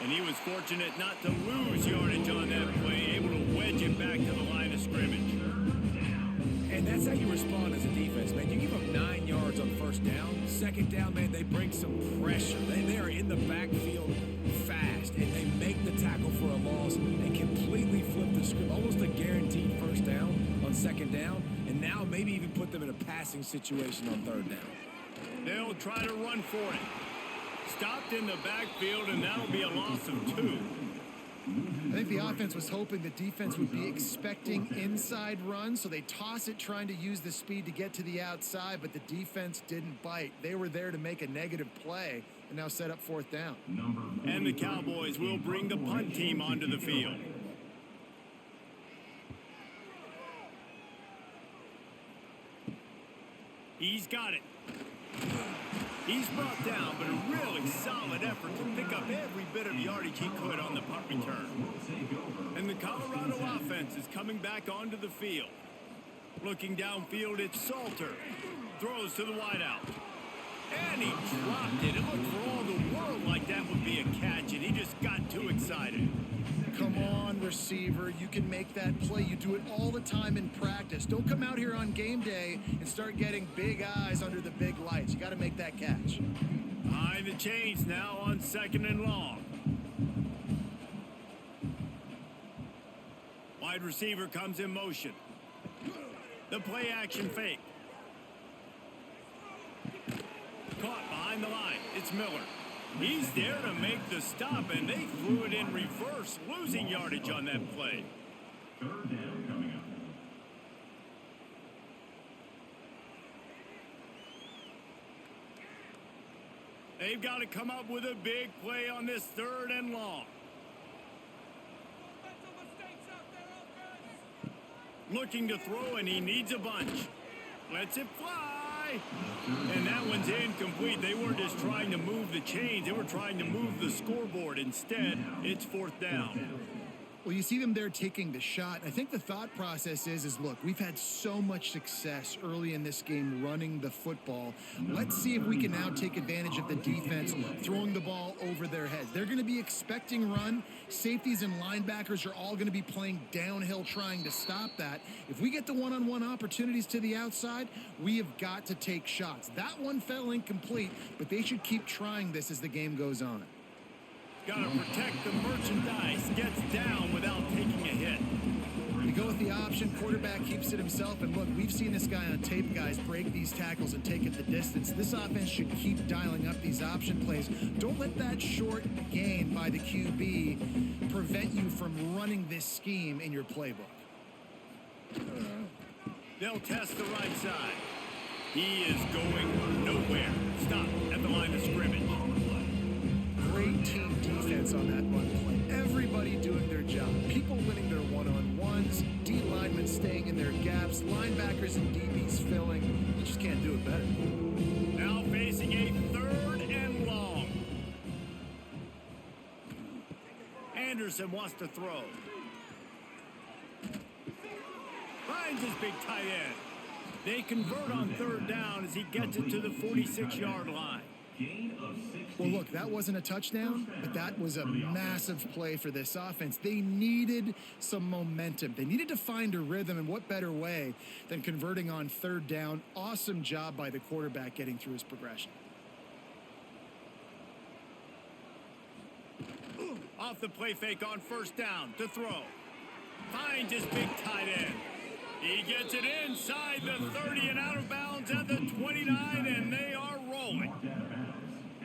Speaker 1: And he was fortunate not to lose yardage on that play, able to wedge it back to the line of scrimmage.
Speaker 2: And that's how you respond as a defense, man. You give up 9 yards on 1st down. 2nd down, man, they bring some pressure. They are in the backfield fast, and they make the tackle for a loss and completely flip the script. Almost a guaranteed 1st down on 2nd down, and now maybe even put them in a passing situation on 3rd down.
Speaker 1: They'll try to run for it. Stopped in the backfield, and that'll be a loss of 2.
Speaker 3: I think the offense was hoping the defense would be expecting inside runs, so they toss it trying to use the speed to get to the outside, but the defense didn't bite. They were there to make a negative play and now set up fourth down.
Speaker 1: And the Cowboys will bring the punt team onto the field. He's got it. He's brought down, but a really solid effort to pick up every bit of yardage he could on the punt return. And the Colorado offense is coming back onto the field. Looking downfield, it's Salter. Throws to the wideout. And he dropped it. It looked for all the world like that would be a catch, and he just got too excited.
Speaker 3: Come on, receiver. You can make that play. You do it all the time in practice. Don't come out here on game day and start getting big eyes under the big lights. You got to make that catch.
Speaker 1: Behind the chains now on 2nd and long. Wide receiver comes in motion. The play action fake. Caught behind the line. It's Miller. He's there to make the stop, and they threw it in reverse, losing yardage on that play.
Speaker 4: 3rd down coming up.
Speaker 1: They've got to come up with a big play on this 3rd and long. Looking to throw, and he needs a bunch. Lets it fly. And that one's incomplete. They weren't just trying to move the chains. They were trying to move the scoreboard. Instead, it's 4th down.
Speaker 3: Well, you see them there taking the shot. I think the thought process is look, we've had so much success early in this game running the football. Let's see if we can now take advantage of the defense throwing the ball over their heads. They're going to be expecting run. Safeties and linebackers are all going to be playing downhill trying to stop that. If we get the one-on-one opportunities to the outside, we have got to take shots. That one fell incomplete, but they should keep trying this as the game goes on.
Speaker 1: Got to protect the merchandise. Gets down without taking a hit.
Speaker 3: We go with the option. Quarterback keeps it himself. And look, we've seen this guy on tape, guys, break these tackles and take it the distance. This offense should keep dialing up these option plays. Don't let that short gain by the QB prevent you from running this scheme in your playbook.
Speaker 1: They'll test the right side. He is going nowhere. Stop at the line of scrimmage.
Speaker 3: Great team defense on that run play. Everybody doing their job. People winning their one-on-ones. D linemen staying in their gaps. Linebackers and DBs filling. You just can't do it better.
Speaker 1: Now facing a 3rd and long. Anderson wants to throw. Finds his big tight end. They convert on 3rd down as he gets it to the 46-yard line.
Speaker 3: Well, look, that wasn't a touchdown, but that was a massive play for this offense. They needed some momentum. They needed to find a rhythm, and what better way than converting on 3rd down. Awesome job by the quarterback getting through his progression.
Speaker 1: Off the play fake on 1st down to throw. Finds his big tight end. He gets it inside the 30 and out of bounds at the 29, and they are rolling.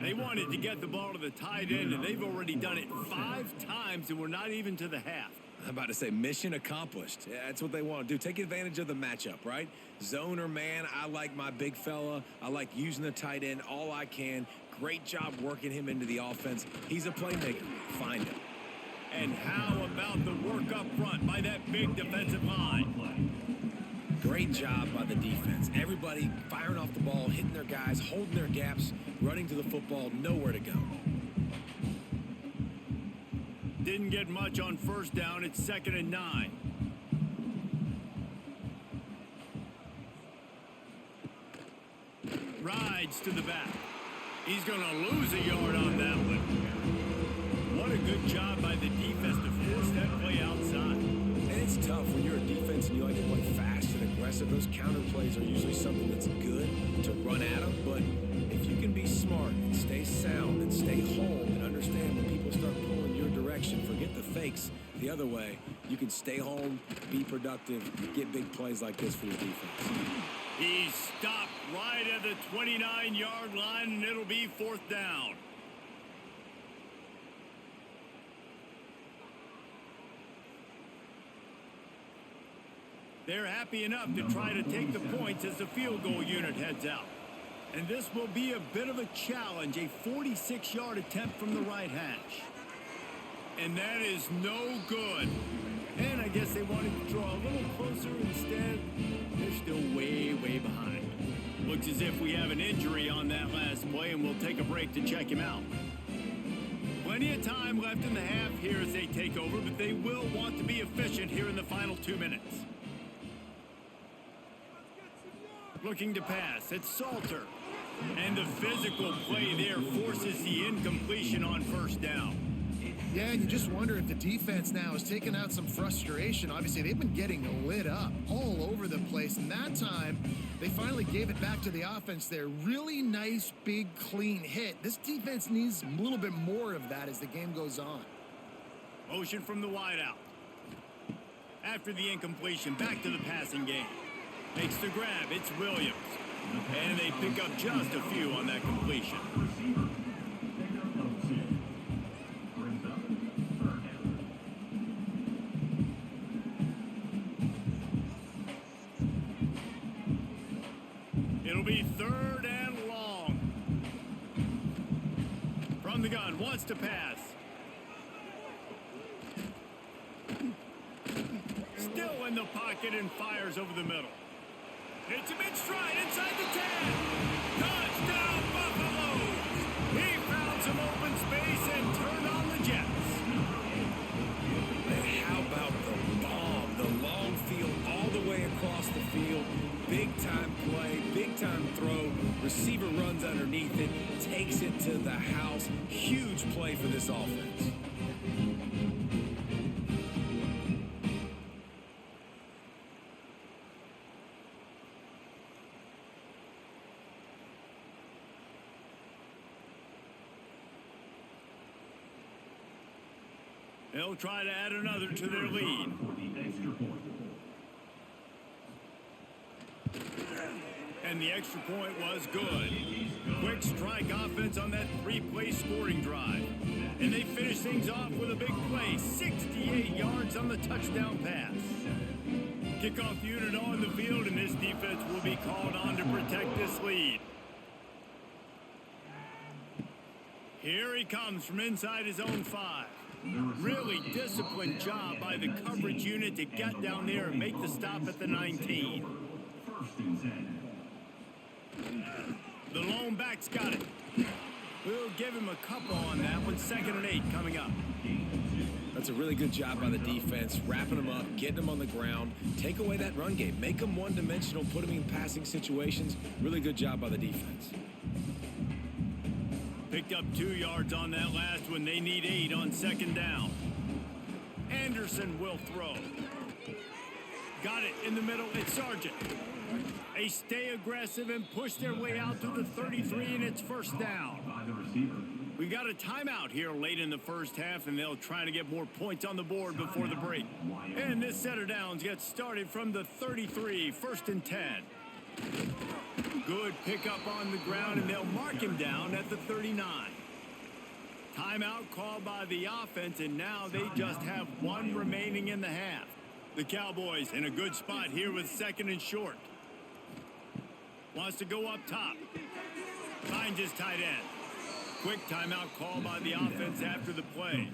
Speaker 1: They wanted to get the ball to the tight end, and they've already done it 5 times, and we're not even to the half.
Speaker 2: I'm about to say mission accomplished. Yeah, that's what they want to do. Take advantage of the matchup, right? Zone or man, I like my big fella. I like using the tight end all I can. Great job working him into the offense. He's a playmaker. Find him.
Speaker 1: And how about the work up front by that big defensive line?
Speaker 2: Great job by the defense. Everybody firing off the ball, hitting their guys, holding their gaps, running to the football, nowhere to go.
Speaker 1: Didn't get much on 1st down. It's 2nd and 9. Rides to the back. He's going to lose a yard on that one. What a good job by the defense to force that play outside.
Speaker 2: And it's tough when you're a defense and you like to play fast and aggressive. Those counter plays are usually something that's good to run at them. But if you can be smart and stay sound and stay home and understand when people start pulling your direction, forget the fakes the other way, you can stay home, be productive, get big plays like this for your defense.
Speaker 1: He's stopped right at the 29-yard line, and it'll be 4th down. They're happy enough to try to take the points as the field goal unit heads out. And this will be a bit of a challenge, a 46-yard attempt from the right hash. And that is no good. And I guess they wanted to draw a little closer. Instead, they're still way, way behind. Looks as if we have an injury on that last play, and we'll take a break to check him out. Plenty of time left in the half here as they take over, but they will want to be efficient here in the final 2 minutes. Looking to pass, it's Salter. And the physical play there forces the incompletion on first down.
Speaker 3: Yeah, and you just wonder if the defense now is taking out some frustration. Obviously, they've been getting lit up all over the place. And that time, they finally gave it back to the offense there. Really nice, big, clean hit. This defense needs a little bit more of that as the game goes on.
Speaker 1: Motion from the wideout. After the incompletion, back to the passing game. Makes the grab. It's Williams. And they pick up just a few on that completion. It'll be 3rd and long. From the gun, wants to pass. Still in the pocket and fires over the middle. It's a mid-stride inside the 10. Touchdown, Buffaloes! He found some open space and turned on the Jets.
Speaker 2: And how about the bomb? The long field all the way across the field. Big-time play, big-time throw. Receiver runs underneath it, takes it to the house. Huge play for this offense.
Speaker 1: They'll try to add another to their lead. And the extra point was good. Quick strike offense on that 3-play scoring drive. And they finish things off with a big play. 68 yards on the touchdown pass. Kickoff unit on the field, and this defense will be called on to protect this lead. Here he comes from inside his own 5. Really disciplined job by the coverage unit to get down there and make the stop at the 19. The lone back's got it. We'll give him a couple on that one. 2nd and 8 coming up.
Speaker 2: That's a really good job by the defense, wrapping them up, getting them on the ground, take away that run game, make them one-dimensional, put them in passing situations. Really good job by the defense.
Speaker 1: Picked up 2 yards on that last one. They need 8 on 2nd down. Anderson will throw. Got it in the middle. It's Sargent. They stay aggressive and push their way out to the 33, and it's 1st down. We got a timeout here late in the first half, and they'll try to get more points on the board before the break. And this set of downs gets started from the 33, 1st and 10. Good pickup on the ground, and they'll mark him down at the 39. Timeout called by the offense, and now they just have 1 remaining in the half. The Cowboys in a good spot here with 2nd and short. Wants to go up top. Finds his tight end. Quick timeout call by the offense after the play.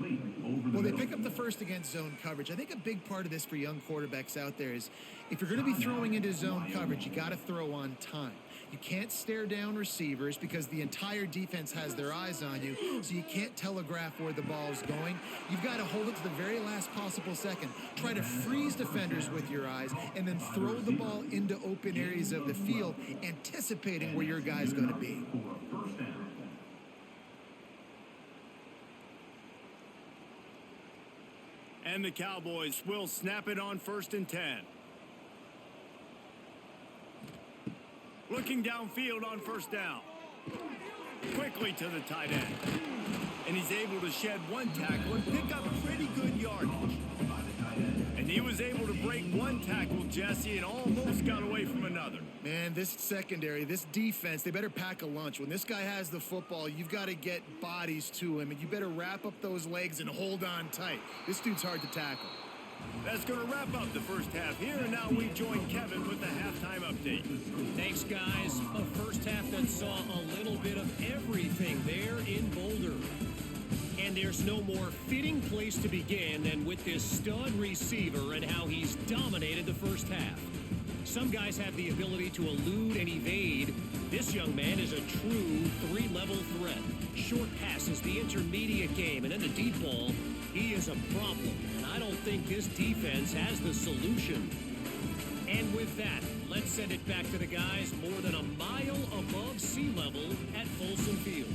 Speaker 3: Well, they pick up the first against zone coverage. I think a big part of this for young quarterbacks out there is if you're going to be throwing into zone coverage, you got to throw on time. You can't stare down receivers because the entire defense has their eyes on you, so you can't telegraph where the ball's going. You've got to hold it to the very last possible second. Try to freeze defenders with your eyes and then throw the ball into open areas of the field, anticipating where your guy's going to be.
Speaker 1: And the Cowboys will snap it on 1st and 10. Looking downfield on 1st down. Quickly to the tight end. And he's able to shed 1 tackle and pick up pretty good yardage. And he was able to break 1 tackle, Jesse, and almost got away from another.
Speaker 3: Man, this secondary, this defense, they better pack a lunch. When this guy has the football, you've got to get bodies to him, and you better wrap up those legs and hold on tight. This dude's hard to tackle.
Speaker 1: That's going to wrap up the first half here, and now we join Kevin with the halftime update.
Speaker 5: Thanks, guys. A first half that saw a little bit of everything there in Boulder. And there's no more fitting place to begin than with this stud receiver and how he's dominated the first half. Some guys have the ability to elude and evade. This young man is a true three-level threat. Short passes, the intermediate game, and then the deep ball. He is a problem, and I don't think this defense has the solution. And with that, let's send it back to the guys more than a mile above sea level at Folsom Field.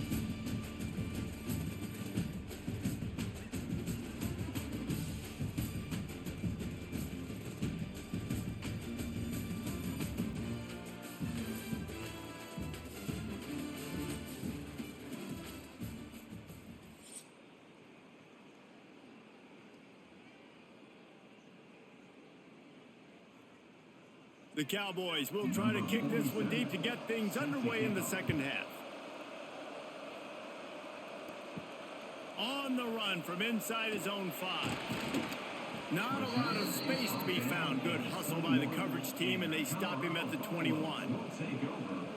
Speaker 1: The Cowboys will try to kick this one deep to get things underway in the second half. On the run from inside his own 5. Not a lot of space to be found. Good hustle by the coverage team, and they stop him at the 21.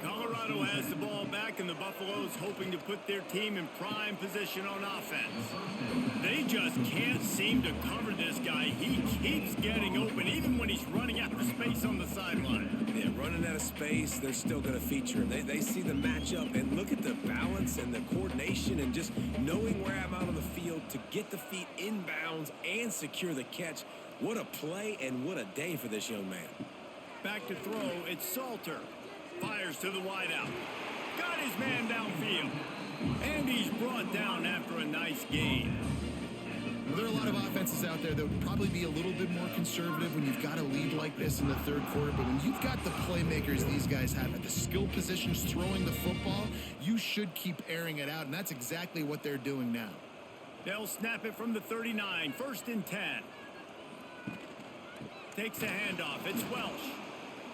Speaker 1: Colorado has the ball back, and the Buffaloes hoping to put their team in prime position on offense. They just can't seem to cover this guy. He keeps getting open, even when he's running out of space on the sideline.
Speaker 2: Yeah, running out of space, they're still going to feature him. They see the matchup, and look at the balance and the coordination and just knowing where I'm out on the field to get the feet inbounds and secure the catch. What a play and what a day for this young man.
Speaker 1: Back to throw, it's Salter. Fires to the wideout. Got his man downfield. And he's brought down after a nice gain.
Speaker 3: Well, there are a lot of offenses out there that would probably be a little bit more conservative when you've got a lead like this in the third quarter. But when you've got the playmakers these guys have at the skill positions throwing the football, you should keep airing it out. And that's exactly what they're doing now.
Speaker 1: They'll snap it from the 39. 1st and 10. Takes a handoff. It's Welsh.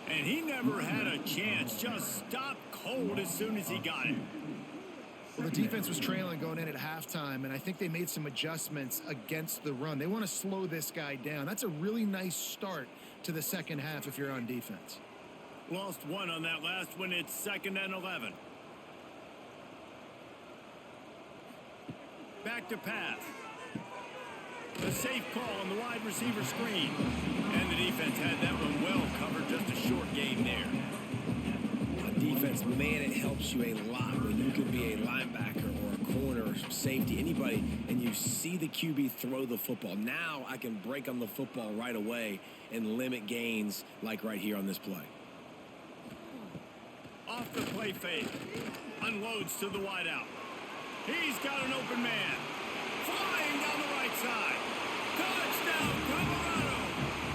Speaker 1: And he never had a chance. Just stopped cold as soon as he got it.
Speaker 3: Well, the defense was trailing going in at halftime, and I think they made some adjustments against the run. They want to slow this guy down. That's a really nice start to the second half if you're on defense.
Speaker 1: Lost one on that last one. It's 2nd and 11. Back to pass. A safe call on the wide receiver screen. And the defense had that one well covered. Just a short game there.
Speaker 2: On defense, man, it helps you a lot when you can be a linebacker or a corner or safety, anybody, and you see the QB throw the football. Now I can break on the football right away and limit gains like right here on this play.
Speaker 1: Off the play fake. Unloads to the wideout. He's got an open man. Flying down the right side. Touchdown, Colorado!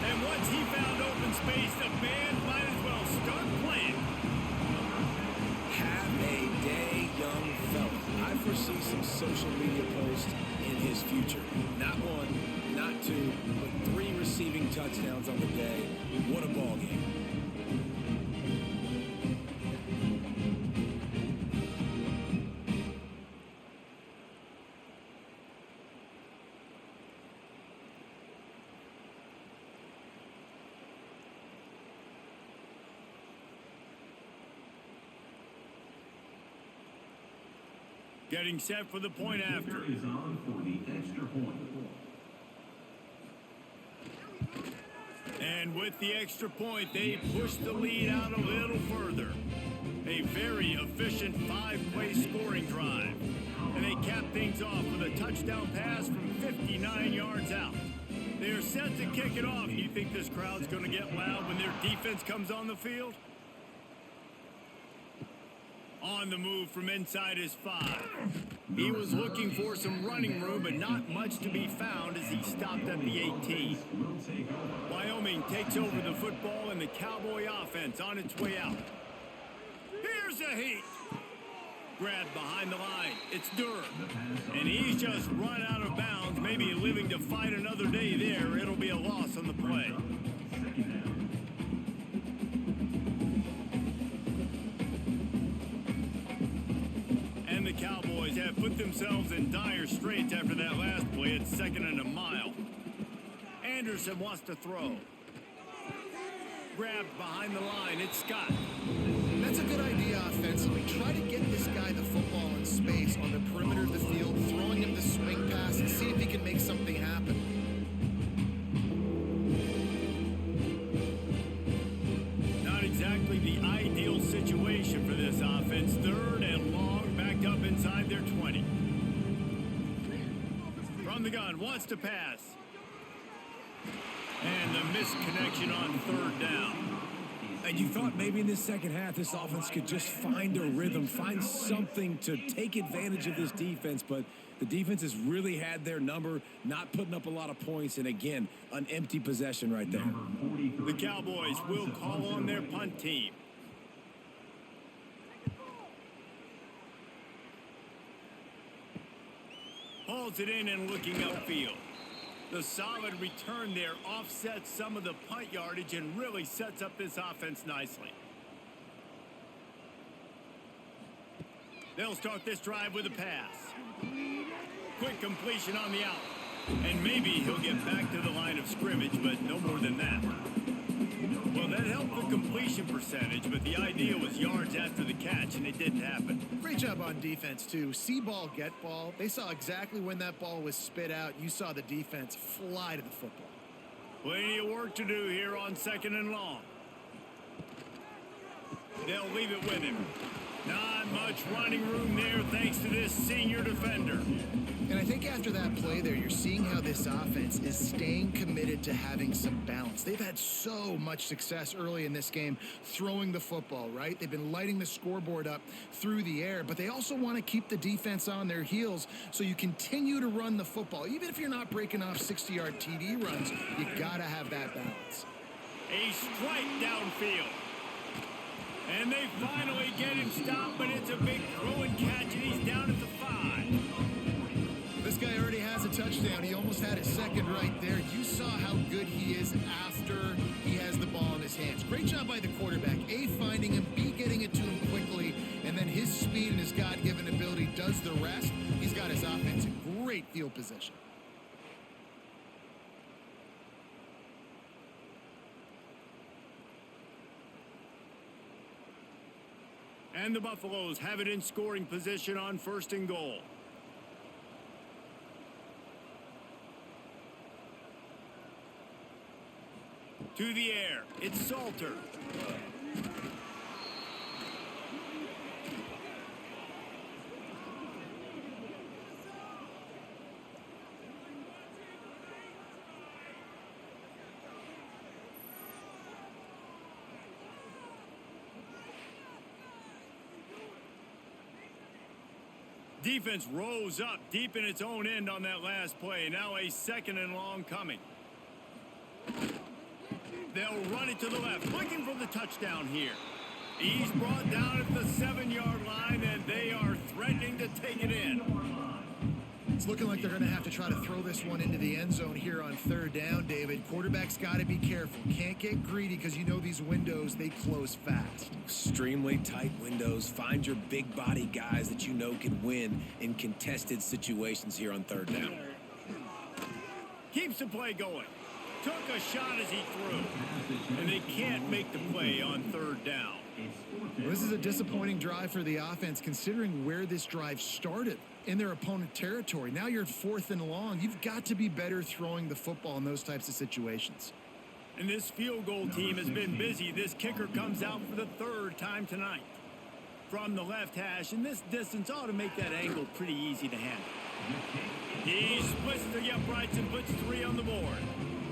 Speaker 1: And once he found open space, the band might as well start playing.
Speaker 2: Have a day, young fella. I foresee some social media posts in his future. Not one, not two, but 3 receiving touchdowns on the day. What a ball game.
Speaker 1: Getting set for the point after.
Speaker 4: Is on for the extra point.
Speaker 1: And with the extra point, they push the lead out a little further. A very efficient 5-play scoring drive. And they cap things off with a touchdown pass from 59 yards out. They're set to kick it off. You think this crowd's going to get loud when their defense comes on the field? On the move from inside his 5. He was looking for some running room, but not much to be found as he stopped at the 18. Wyoming takes over the football and the Cowboy offense on its way out. Here's a heat. Grabbed behind the line. It's Durham. And he's just run out of bounds, maybe living to fight another day there. It'll be a loss on the play. And the Cowboys have put themselves in dire straits after that last play. It's 2nd and a mile. Anderson wants to throw. Grabbed behind the line. It's Scott.
Speaker 3: That's a good idea offensively. Try to get this guy the football in space on the perimeter of the field, throwing him the swing pass, and see if he can make something happen.
Speaker 1: Not exactly the ideal situation for this offense. Third and long, backed up inside their 20. From the gun, wants to pass. And the missed connection on third down.
Speaker 2: And you thought maybe in this second half, this offense could just find a rhythm, find something to take advantage of this defense. But the defense has really had their number, not putting up a lot of points. And again, an empty possession right there.
Speaker 1: The Cowboys will call on their punt team. Hauls it in and looking upfield. The solid return there offsets some of the punt yardage and really sets up this offense nicely. They'll start this drive with a pass. Quick completion on the out. And maybe he'll get back to the line of scrimmage, but no more than that. Well, that helped the completion percentage, but the idea was yards after the catch, and it didn't happen.
Speaker 3: Great job on defense, too. See ball, get ball. They saw exactly when that ball was spit out. You saw the defense fly to the football.
Speaker 1: Plenty of work to do here on second and long. They'll leave it with him. Not much running room there thanks to this senior defender.
Speaker 3: And I think after that play there, you're seeing how this offense is staying committed to having some balance. They've had so much success early in this game throwing the football, right? They've been lighting the scoreboard up through the air, but they also want to keep the defense on their heels so you continue to run the football. Even if you're not breaking off 60-yard TD runs, you got to have that balance.
Speaker 1: A strike downfield. And they finally get him stopped, but it's a big throw and catch, and he's down at the 5.
Speaker 3: This guy already has a touchdown. He almost had his second right there. You saw how good he is after he has the ball in his hands. Great job by the quarterback. A, finding him, B, getting it to him quickly, and then his speed and his God-given ability does the rest. He's got his offense in great field position.
Speaker 1: And the Buffaloes have it in scoring position on first and goal. To the air, it's Salter. Defense rose up deep in its own end on that last play. Now a second and long coming. They'll run it to the left, looking for the touchdown here. He's brought down at the 7-yard line, and they are threatening to take it in.
Speaker 3: It's looking like they're going to have to try to throw this one into the end zone here on third down, David. Quarterback's got to be careful. Can't get greedy because you know these windows, they close fast.
Speaker 2: Extremely tight windows. Find your big body guys that you know can win in contested situations here on third down.
Speaker 1: Keeps the play going. Took a shot as he threw. And they can't make the play on third down.
Speaker 3: Well, this is a disappointing drive for the offense considering where this drive started in their opponent territory. Now you're at fourth and long. You've got to be better throwing the football in those types of situations.
Speaker 1: And this field goal team has been busy. This kicker comes out for the third time tonight. From the left hash, and this distance ought to make that angle pretty easy to handle. He splits the uprights and puts 3 on the board.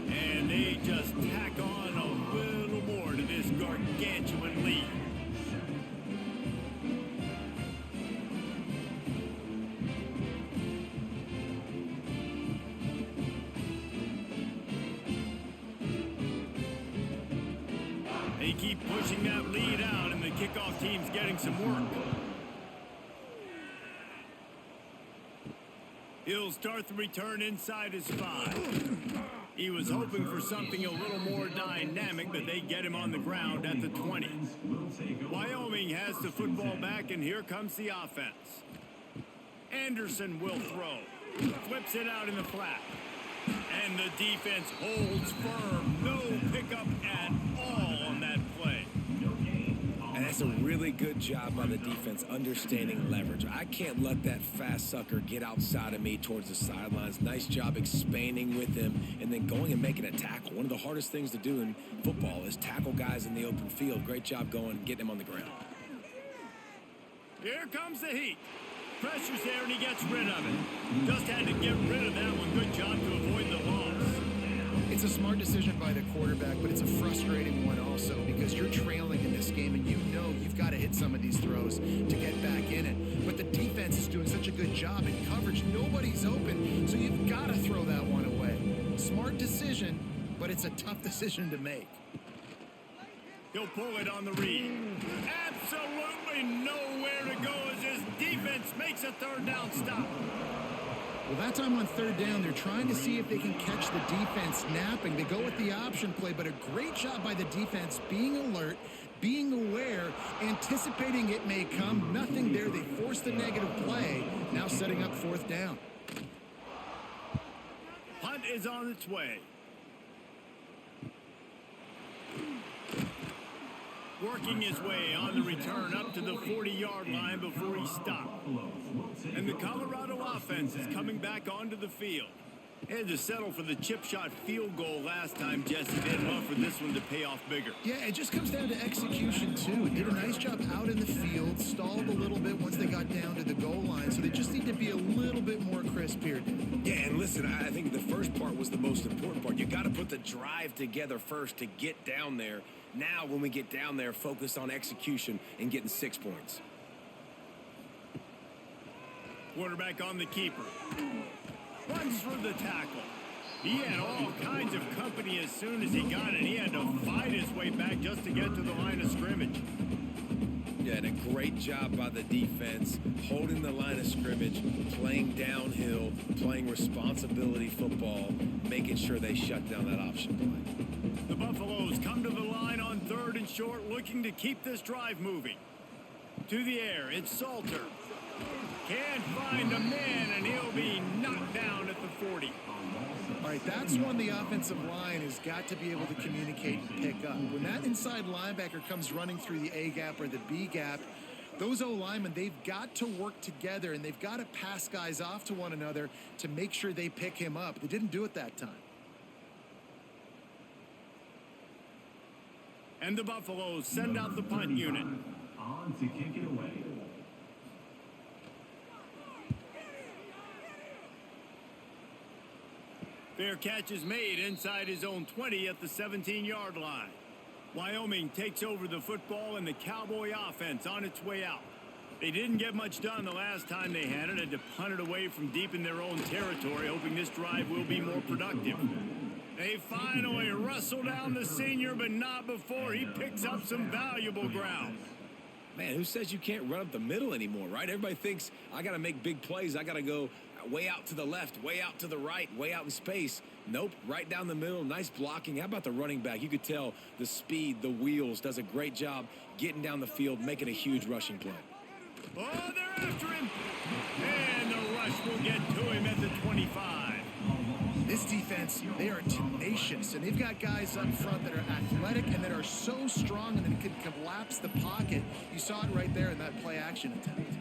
Speaker 1: And they just tack on a little more to this gargantuan lead. They keep pushing that lead out, and the kickoff team's getting some work. He'll start the return inside his 5. He was hoping for something a little more dynamic, but they get him on the ground at the 20. Wyoming has the football back, and here comes the offense. Anderson will throw. Flips it out in the flat. And the defense holds firm. No pickup at all on that play.
Speaker 2: And that's a really good job by the defense understanding leverage. I can't let that fast sucker get outside of me towards the sidelines. Nice job expanding with him and then going and making a tackle. One of the hardest things to do in football is tackle guys in the open field. Great job going, getting him on the ground.
Speaker 1: Here comes the heat. Pressure's there and he gets rid of it. Just had to get rid of that one. Good job to avoid the loss.
Speaker 3: It's a smart decision by the quarterback, but it's a frustrating one also because you're trailing in this game and you know you've got to hit some of these throws to get back in it. But the defense is doing such a good job in coverage. Nobody's open, so you've got to throw that one away. Smart decision, but it's a tough decision to make.
Speaker 1: He'll pull it on the read. Absolutely nowhere to go as his defense makes a third down stop.
Speaker 3: Well, that time on third down, they're trying to see if they can catch the defense napping. They go with the option play, but a great job by the defense being alert, being aware, anticipating it may come. Nothing there. They force the negative play, now setting up fourth down.
Speaker 1: Punt is on its way. Working his way on the return up to the 40-yard line before he stopped. And the Colorado offense is coming back onto the field. They had to settle for the chip shot field goal last time, Jesse. They had enough for this one to pay off bigger.
Speaker 3: Yeah, it just comes down to execution, too. It did a nice job out in the field, stalled a little bit once they got down to the goal line, so they just need to be a little bit more crisp here.
Speaker 2: Yeah, and listen, I think the first part was the most important part. You got to put the drive together first to get down there. Now, when we get down there, focus on execution and getting 6 points.
Speaker 1: Quarterback on the keeper. Runs for the tackle. He had all kinds of company as soon as he got it. He had to fight his way back just to get to the line of scrimmage.
Speaker 2: Yeah, and a great job by the defense, holding the line of scrimmage, playing downhill, playing responsibility football, making sure they shut down that option play.
Speaker 1: The Buffaloes come to the line on third and short, looking to keep this drive moving. To the air, it's Salter. Can't find a man, and he'll be knocked down at the 40.
Speaker 3: All right, that's when the offensive line has got to be able to communicate and pick up. When that inside linebacker comes running through the A gap or the B gap, those O-linemen, they've got to work together, and they've got to pass guys off to one another to make sure they pick him up. They didn't do it that time.
Speaker 1: And the Buffaloes send out the punt unit.
Speaker 4: On to kick it away.
Speaker 1: Fair catch is made inside his own 20 at the 17-yard line. Wyoming takes over the football and the Cowboy offense on its way out. They didn't get much done the last time they had it. Had to punt it away from deep in their own territory, hoping this drive will be more productive. They finally wrestle down the senior, but not before he picks up some valuable ground.
Speaker 2: Man, who says you can't run up the middle anymore, right? Everybody thinks I got to make big plays. I got to go way out to the left, way out to the right, way out in space. Nope, right down the middle, nice blocking. How about the running back? You could tell the speed, the wheels, does a great job getting down the field, making a huge rushing play.
Speaker 1: Oh, they're after him. And the rush will get to him at the 25.
Speaker 3: This defense, they are tenacious, and they've got guys up front that are athletic and that are so strong and that can collapse the pocket. You saw it right there in that play action attempt.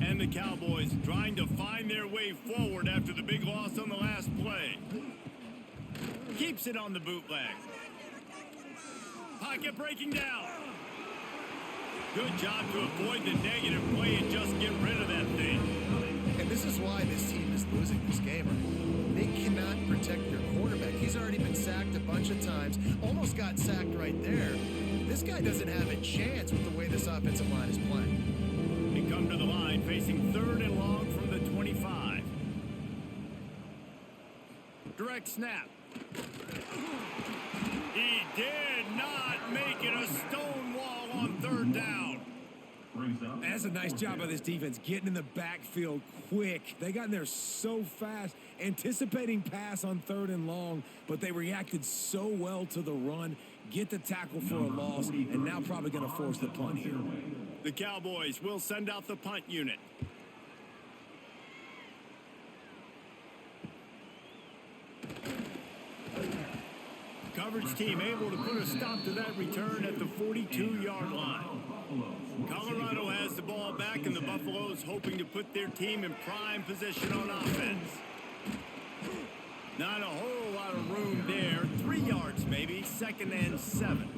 Speaker 1: And the Cowboys trying to find their way forward after the big loss on the last play. Keeps it on the bootleg. Pocket breaking down. Good job to avoid the negative play and just get rid of that thing.
Speaker 3: And this is why this team is losing this game. They cannot protect their quarterback. He's already been sacked a bunch of times. Almost got sacked right there. This guy doesn't have a chance with the way this offensive line is playing.
Speaker 1: They come to the line facing third and long from the 25. Direct snap. He did not make it. A stone wall on third down.
Speaker 2: That's a nice job by this defense, getting in the backfield quick. They got in there so fast, anticipating pass on 3rd and long, but they reacted so well to the run, get the tackle for a loss, and now probably going to force the punt here.
Speaker 1: The Cowboys will send out the punt unit. Coverage team able to put a stop to that return at the 42-yard line. Colorado has the ball back, and the Buffaloes hoping to put their team in prime position on offense. Not a whole lot of room there. 3 yards maybe, 2nd and 7.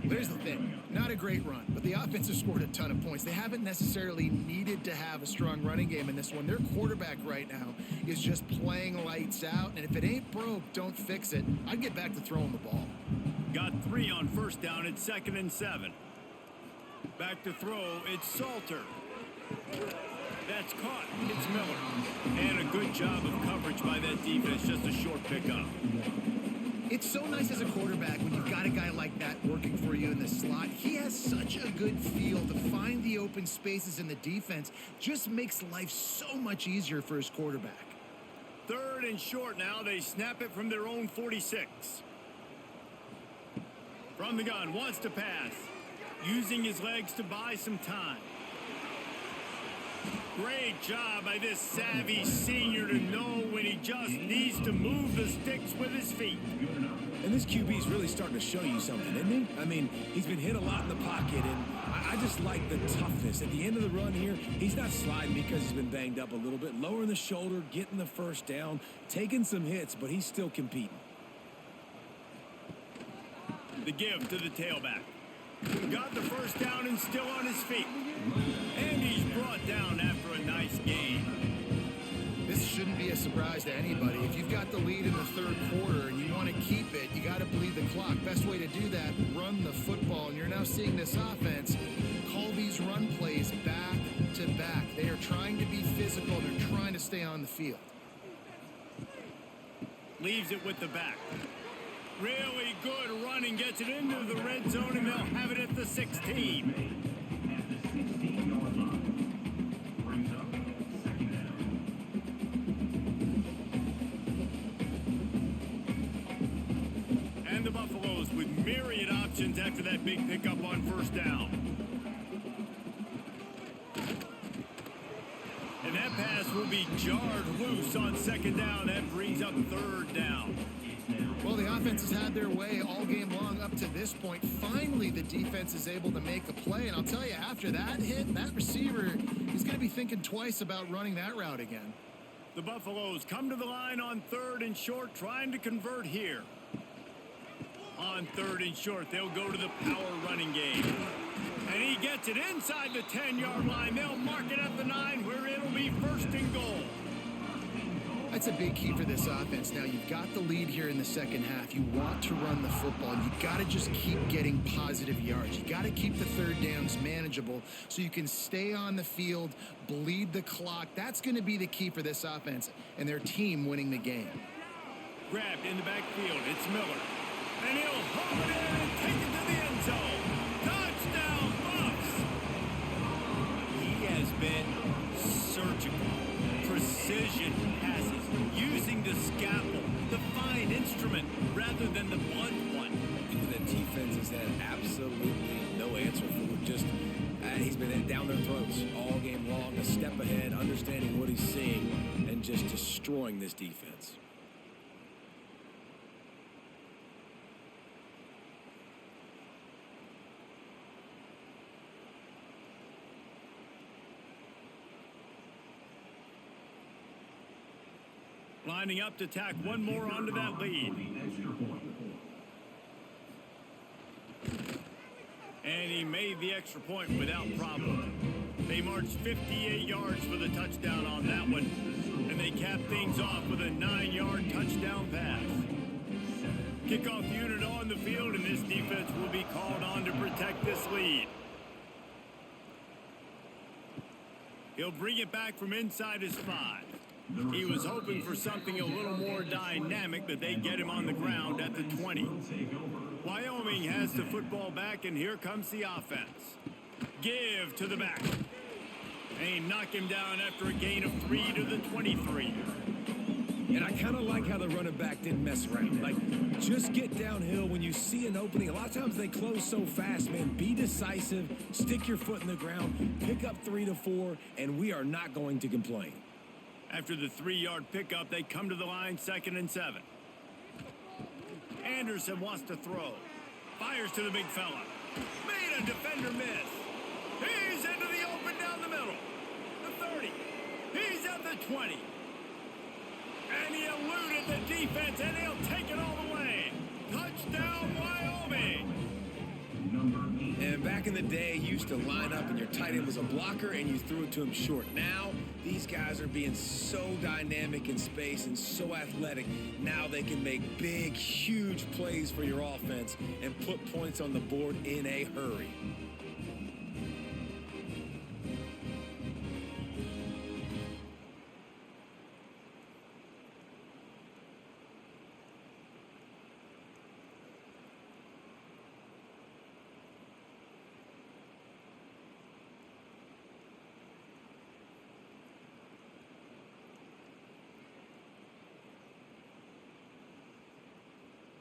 Speaker 3: Here's the thing. Not a great run, but the offense has scored a ton of points. They haven't necessarily needed to have a strong running game in this one. Their quarterback right now is just playing lights out, and if it ain't broke, don't fix it. I'd get back to throwing the ball.
Speaker 1: Got 3 on 1st down at 2nd and 7. Back to throw, it's Salter. That's caught, it's Miller. And a good job of coverage by that defense, just a short pickup.
Speaker 3: It's so nice as a quarterback when you've got a guy like that working for you in the slot. He has such a good feel to find the open spaces in the defense. Just makes life so much easier for his quarterback.
Speaker 1: 3rd and short now. They snap it from their own 46. From the gun, wants to pass. Using his legs to buy some time. Great job by this savvy senior to know when he just needs to move the sticks with his feet.
Speaker 2: And this QB's really starting to show you something, isn't he? I mean, he's been hit a lot in the pocket, and I just like the toughness. At the end of the run here, he's not sliding because he's been banged up a little bit. Lowering the shoulder, getting the 1st down, taking some hits, but he's still competing.
Speaker 1: The give to the tailback. Got the 1st down and still on his feet. And he's brought down after a nice game.
Speaker 3: This shouldn't be a surprise to anybody. If you've got the lead in the 3rd quarter and you want to keep it, you got to bleed the clock. Best way to do that, run the football. And you're now seeing this offense call these run plays back to back. They are trying to be physical. They're trying to stay on the field.
Speaker 1: Leaves it with the back. Really good running, gets it into the red zone, and they'll have it at the 16. And the Buffaloes with myriad options after that big pickup on 1st down. And that pass will be jarred loose on 2nd down. That brings up 3rd down.
Speaker 3: Well, the offense has had their way all game long up to this point. Finally, the defense is able to make a play. And I'll tell you, after that hit, that receiver is going to be thinking twice about running that route again.
Speaker 1: The Buffaloes come to the line on 3rd and short, trying to convert here. On 3rd and short, they'll go to the power running game. And he gets it inside the 10-yard line. They'll mark it at the 9, where it'll be 1st and goal.
Speaker 3: That's a big key for this offense. Now, you've got the lead here in the 2nd half. You want to run the football. You got to just keep getting positive yards. You got to keep the 3rd downs manageable so you can stay on the field, bleed the clock. That's going to be the key for this offense and their team winning the game.
Speaker 1: Grabbed in the backfield. It's Miller. And he'll home it in and take it to the end zone. Touchdown, Buffs! He has been surgical. Precision passes, using the scalpel, the fine instrument, rather than the blunt one.
Speaker 2: The defense has had absolutely no answer for him. Just, he's been down their throats all game long, a step ahead, understanding what he's seeing, and just destroying this defense.
Speaker 1: Lining up to tack one more onto that lead. And he made the extra point without problem. They marched 58 yards for the touchdown on that one. And they cap things off with a 9-yard touchdown pass. Kickoff unit on the field, and this defense will be called on to protect this lead. He'll bring it back from inside his 5. He was hoping for something a little more dynamic, but they get him on the ground at the 20. Wyoming has the football back, and here comes the offense. Give to the back. They knock him down after a gain of 3 to the 23.
Speaker 2: And I kind of like how the running back didn't mess around. Like, just get downhill when you see an opening. A lot of times they close so fast, man. Be decisive, stick your foot in the ground, pick up 3 to 4, and we are not going to complain.
Speaker 1: After the 3-yard pickup, they come to the line, 2nd and 7. Anderson wants to throw. Fires to the big fella. Made a defender miss. He's into the open down the middle. The 30. He's at the 20. And he eluded the defense, and he'll take it all the way. Touchdown, Wyoming.
Speaker 2: And back in the day, you used to line up and your tight end was a blocker and you threw it to him short. Now, these guys are being so dynamic in space and so athletic. Now they can make big, huge plays for your offense and put points on the board in a hurry.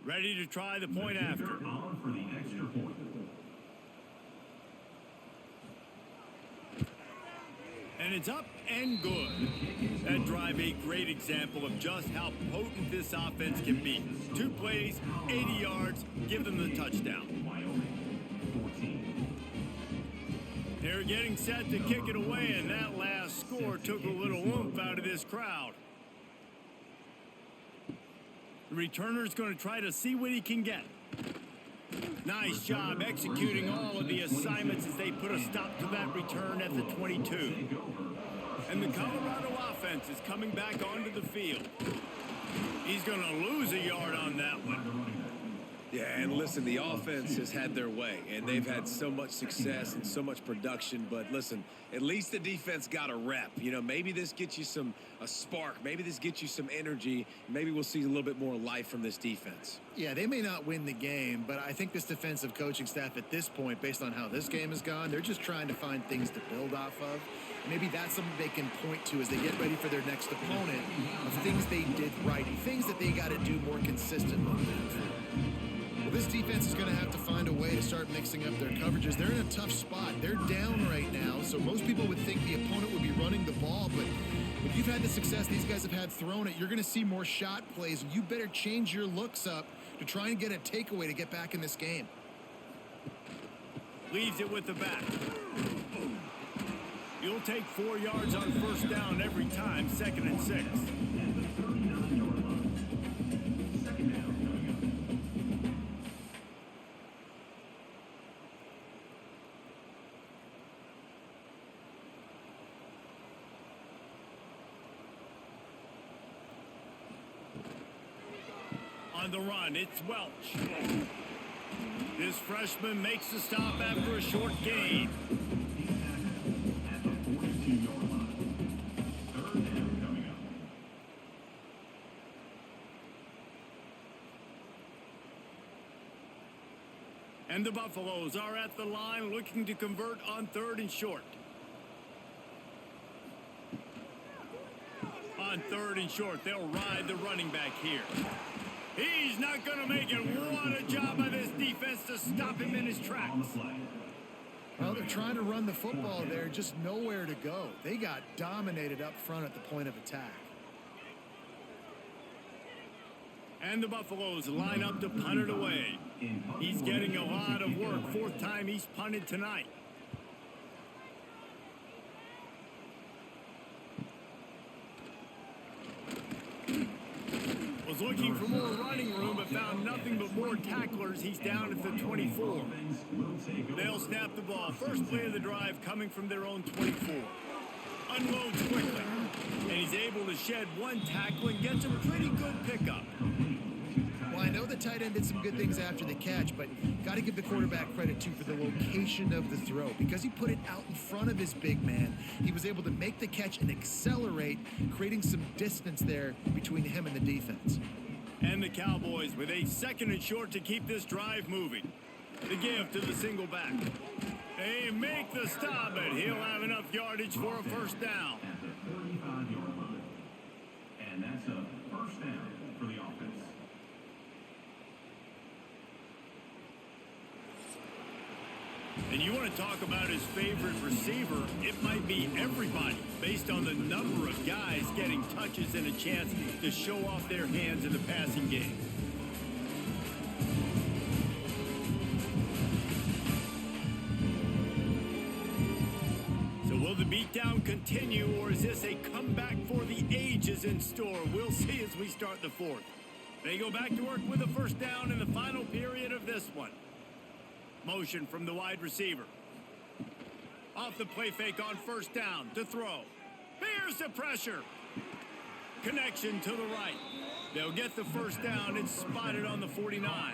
Speaker 1: Ready to try the point after.
Speaker 4: On for the extra point.
Speaker 1: And it's up and good. That drive a great example of just how potent this offense can be. 2 plays, 80 yards, give them the touchdown.
Speaker 4: Wyoming, 14.
Speaker 1: They're getting set to kick it away, and that last score took a little oomph out of this crowd. The returner's going to try to see what he can get. Nice job executing all of the assignments as they put a stop to that return at the 22. And the Colorado offense is coming back onto the field. He's going to lose a yard on that one.
Speaker 2: Yeah, and listen, the offense has had their way, and they've had so much success and so much production. But listen, at least the defense got a rep. You know, maybe this gets you a spark. Maybe this gets you some energy. Maybe we'll see a little bit more life from this defense.
Speaker 3: Yeah, they may not win the game, but I think this defensive coaching staff at this point, based on how this game has gone, they're just trying to find things to build off of. Maybe that's something they can point to as they get ready for their next opponent of things they did right, things that they got to do more consistently. Well, this defense is going to have to find a way to start mixing up their coverages. They're in a tough spot. They're down right now, so most people would think the opponent would be running the ball, but if you've had the success these guys have had throwing it, you're going to see more shot plays, and you better change your looks up to try and get a takeaway to get back in this game.
Speaker 1: Leaves it with the back. You'll take 4 yards on first down every time, 2nd and 6. On the run, it's Welch. This freshman makes the stop after a short gain. And the Buffaloes are at the line looking to convert on 3rd and short. On 3rd and short, they'll ride the running back here. He's not going to make it. What a job by this defense to stop him in his tracks.
Speaker 3: Well, they're trying to run the football there, just nowhere to go. They got dominated up front at the point of attack.
Speaker 1: And the Buffaloes line up to punt it away. He's getting a lot of work. 4th time he's punted tonight. Was looking for more running room, but found nothing but more tacklers. He's down at the 24. They'll snap the ball. First play of the drive coming from their own 24. Unloads quickly, and he's able to shed 1 tackle and gets a pretty good pickup.
Speaker 3: Well, I know the tight end did some good things after the catch, but got to give the quarterback credit, too, for the location of the throw. Because he put it out in front of his big man, he was able to make the catch and accelerate, creating some distance there between him and the defense.
Speaker 1: And the Cowboys with a 2nd and short to keep this drive moving. The give to the single back. They make the stop, but he'll have enough yardage for a first down.
Speaker 4: At the 35-yard line. And that's a first down for the offense.
Speaker 1: And you want to talk about his favorite receiver, it might be everybody, based on the number of guys getting touches and a chance to show off their hands in the passing game. So will the beatdown continue, or is this a comeback for the ages in store? We'll see as we start the fourth. They go back to work with a first down in the final period of this one. Motion from the wide receiver. Off the play fake on first down to throw. Here's the pressure. Connection to the right. They'll get the first down. It's spotted on the 49.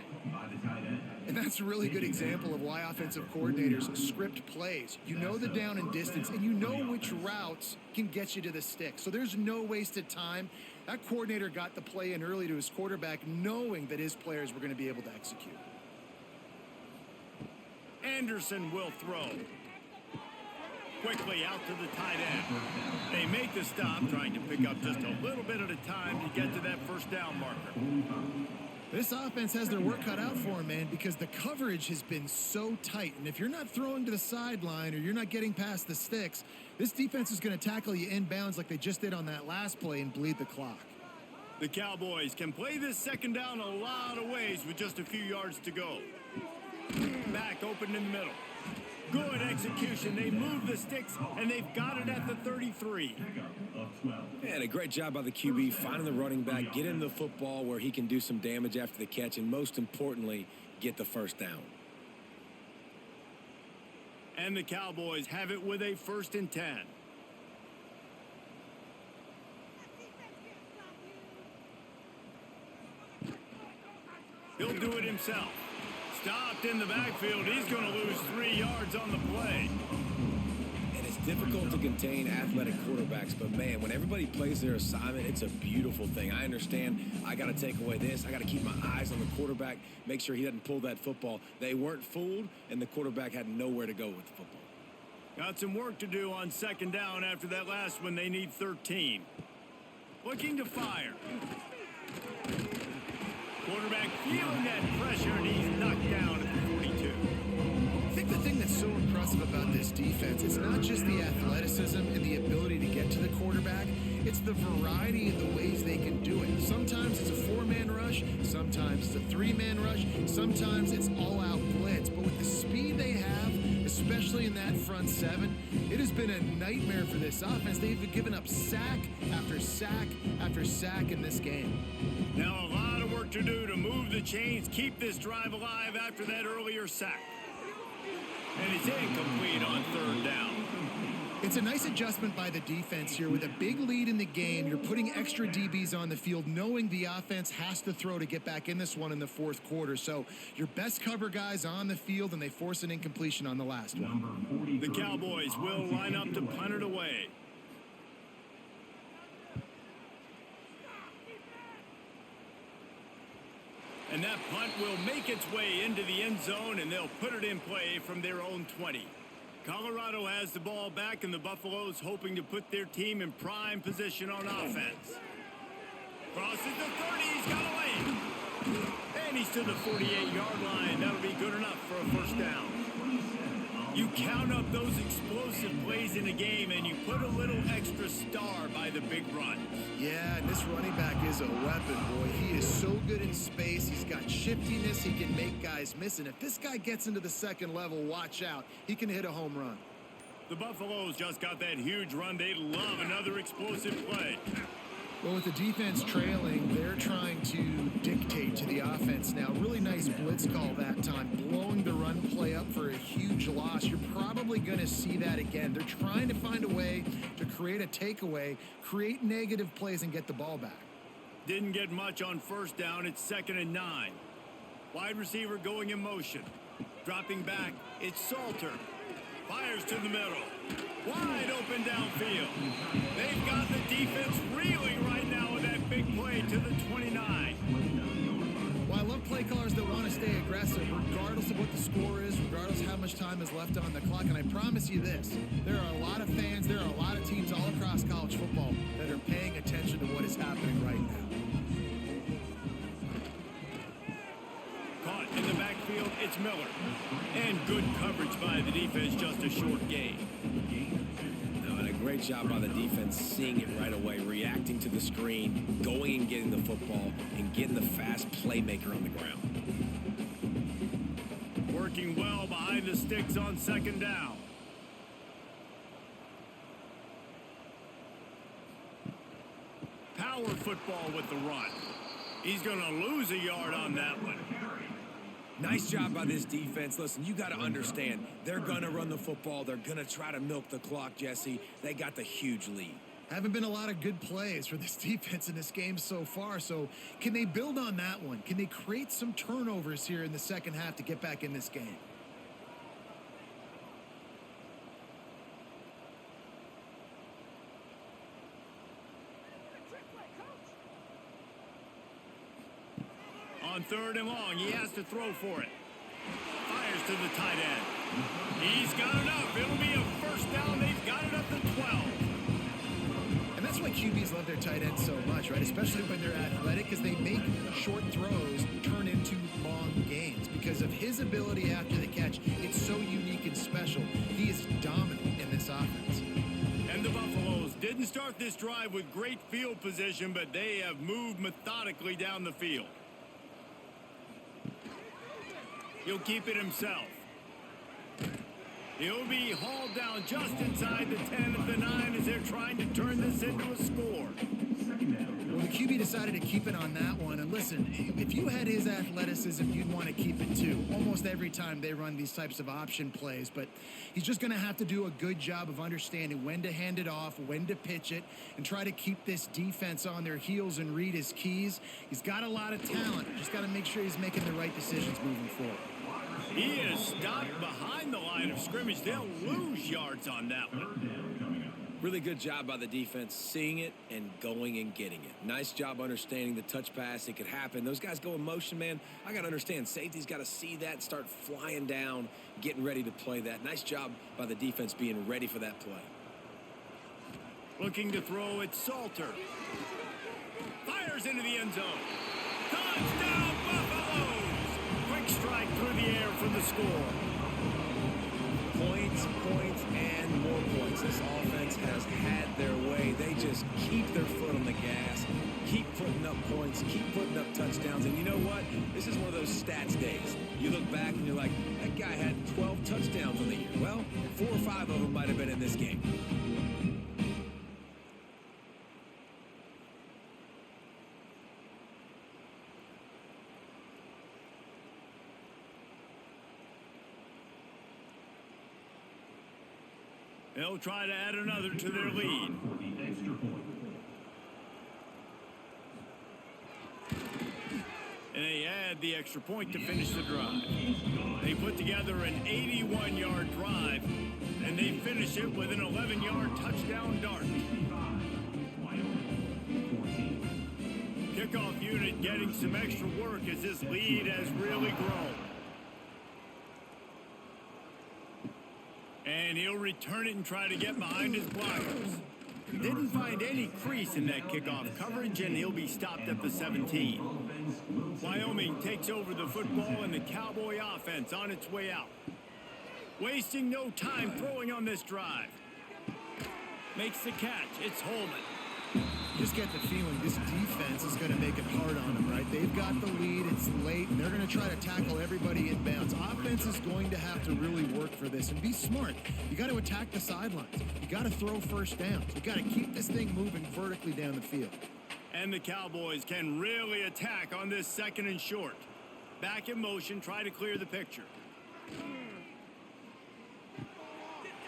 Speaker 3: And that's a really good example of why offensive coordinators script plays. You know the down and distance, and you know which routes can get you to the stick. So there's no wasted time. That coordinator got the play in early to his quarterback, knowing that his players were going to be able to execute.
Speaker 1: Anderson will throw. Quickly out to the tight end. They make the stop, trying to pick up just a little bit at a time to get to that first down marker.
Speaker 3: This offense has their work cut out for them, man, because the coverage has been so tight. And if you're not throwing to the sideline or you're not getting past the sticks, this defense is going to tackle you inbounds like they just did on that last play and bleed the clock.
Speaker 1: The Cowboys can play this second down a lot of ways with just a few yards to go. Back open in the middle. Good execution. They move the sticks, and they've got it at the 33.
Speaker 2: And a great job by the QB finding the running back, get him the football where he can do some damage after the catch, and most importantly, get the first down.
Speaker 1: And the Cowboys have it with a 1st and 10. He'll do it himself. Stopped in the backfield. He's going to lose 3 yards on the play.
Speaker 2: And it's difficult to contain athletic quarterbacks, but man, when everybody plays their assignment, it's a beautiful thing. I understand I got to take away this. I got to keep my eyes on the quarterback, make sure he doesn't pull that football. They weren't fooled, and the quarterback had nowhere to go with the football.
Speaker 1: Got some work to do on second down after that last one. They need 13. Looking to fire. Quarterback feeling that pressure, and he's knocked down at the 42.
Speaker 3: I think the thing that's so impressive about this defense, it's not just the athleticism and the ability to get to the quarterback, it's the variety of the ways they can do it. Sometimes it's a 4-man rush, sometimes it's a 3-man rush, sometimes it's all-out blitz. But with the speed they have, especially in that front seven, it has been a nightmare for this offense. They've given up sack after sack after sack in this game.
Speaker 1: Now a lot of work to do to move the chains, keep this drive alive after that earlier sack. And it's incomplete on 3rd down.
Speaker 3: It's a nice adjustment by the defense here. With a big lead in the game, you're putting extra DBs on the field, knowing the offense has to throw to get back in this one in the 4th quarter. So your best cover guys on the field, and they force an incompletion on the last one.
Speaker 1: The Cowboys will line up to punt it away. And that punt will make its way into the end zone, and they'll put it in play from their own 20. Colorado has the ball back, and the Buffaloes hoping to put their team in prime position on offense. Crosses the 30, he's got away. And he's to the 48-yard line. That'll be good enough for a first down. You count up those explosive plays in a game, and you put a little extra star by the big run.
Speaker 3: Yeah, and this running back is a weapon, boy. He is so good in space. He's got shiftiness. He can make guys miss. And if this guy gets into the second level, watch out. He can hit a home run.
Speaker 1: The Buffaloes just got that huge run. They love another explosive play.
Speaker 3: Well, with the defense trailing, they're trying to dictate to the offense now. Really nice blitz call that time, blowing the run play up for a huge loss. You're probably going to see that again. They're trying to find a way to create a takeaway, create negative plays, and get the ball back.
Speaker 1: Didn't get much on first down. It's 2nd and 9. Wide receiver going in motion. Dropping back, it's Salter. Fires to the middle. Wide open downfield. They've got the defense reeling right now with that big play to the 29.
Speaker 3: Well, I love play callers that want to stay aggressive, regardless of what the score is, regardless of how much time is left on the clock. And I promise you this, there are a lot of fans, there are a lot of teams all across college football that are paying attention to what is happening right now.
Speaker 1: Caught in the backfield, it's Miller. And good coverage by the defense, just a short gain.
Speaker 2: And a great job by the defense seeing it right away, reacting to the screen, going and getting the football, and getting the fast playmaker on the ground.
Speaker 1: Working well behind the sticks on second down. Power football with the run. He's going to lose a yard on that one.
Speaker 2: Nice job by this defense. Listen, you got to understand, they're going to run the football. They're going to try to milk the clock, Jesse. They got the huge lead.
Speaker 3: Haven't been a lot of good plays for this defense in this game so far. So can they build on that one? Can they create some turnovers here in the second half to get back in this game?
Speaker 1: On third and long, he has to throw for it. Fires to the tight end. He's got enough. It'll be a first down. They've got it up to 12.
Speaker 3: And that's why QBs love their tight ends so much, right? Especially when they're athletic, because they make short throws turn into long gains. Because of his ability after the catch, it's so unique and special. He is dominant in this offense.
Speaker 1: And the Buffaloes didn't start this drive with great field position, but they have moved methodically down the field. He'll keep it himself. He'll be hauled down just inside the 10 of the 9 as they're trying to turn this into a score.
Speaker 3: Well, the QB decided to keep it on that one. And listen, if you had his athleticism, you'd want to keep it too. Almost every time they run these types of option plays. But he's just going to have to do a good job of understanding when to hand it off, when to pitch it, and try to keep this defense on their heels and read his keys. He's got a lot of talent. Just got to make sure he's making the right decisions moving forward.
Speaker 1: He is stopped behind the line of scrimmage. They'll lose yards on that one.
Speaker 2: Really good job by the defense, seeing it and going and getting it. Nice job understanding the touch pass. It could happen. Those guys go in motion, man. I got to understand. Safety's got to see that, start flying down, getting ready to play that. Nice job by the defense being ready for that play.
Speaker 1: Looking to throw, it's Salter. Fires into the end zone. Touchdown, Buffaloes! Quick strike through the air for the score.
Speaker 2: Points, and more points. This offense has had their way. They just keep their foot on the gas, keep putting up points, keep putting up touchdowns. And you know what? This is one of those stats days. You look back and you're like, that guy had 12 touchdowns on the year. Well, 4 or 5 of them might have been in this game.
Speaker 1: They'll try to add another to their lead. And they add the extra point to finish the drive. They put together an 81-yard drive, and they finish it with an 11-yard touchdown dart. Kickoff unit getting some extra work as this lead has really grown. And he'll return it and try to get behind his blockers. Didn't find any crease in that kickoff coverage, and he'll be stopped at the 17. Wyoming takes over the football, and the Cowboy offense on its way out. Wasting no time throwing on this drive. Makes the catch. It's Holman.
Speaker 3: Just get the feeling this defense is going to make it hard on them, right? They've got the lead. It's late, and they're going to try to tackle everybody in bounds. Offense is going to have to really work for this and be smart. You got to attack the sidelines. You got to throw first downs. You got to keep this thing moving vertically down the field.
Speaker 1: And the Cowboys can really attack on this second and short. Back in motion, try to clear the picture.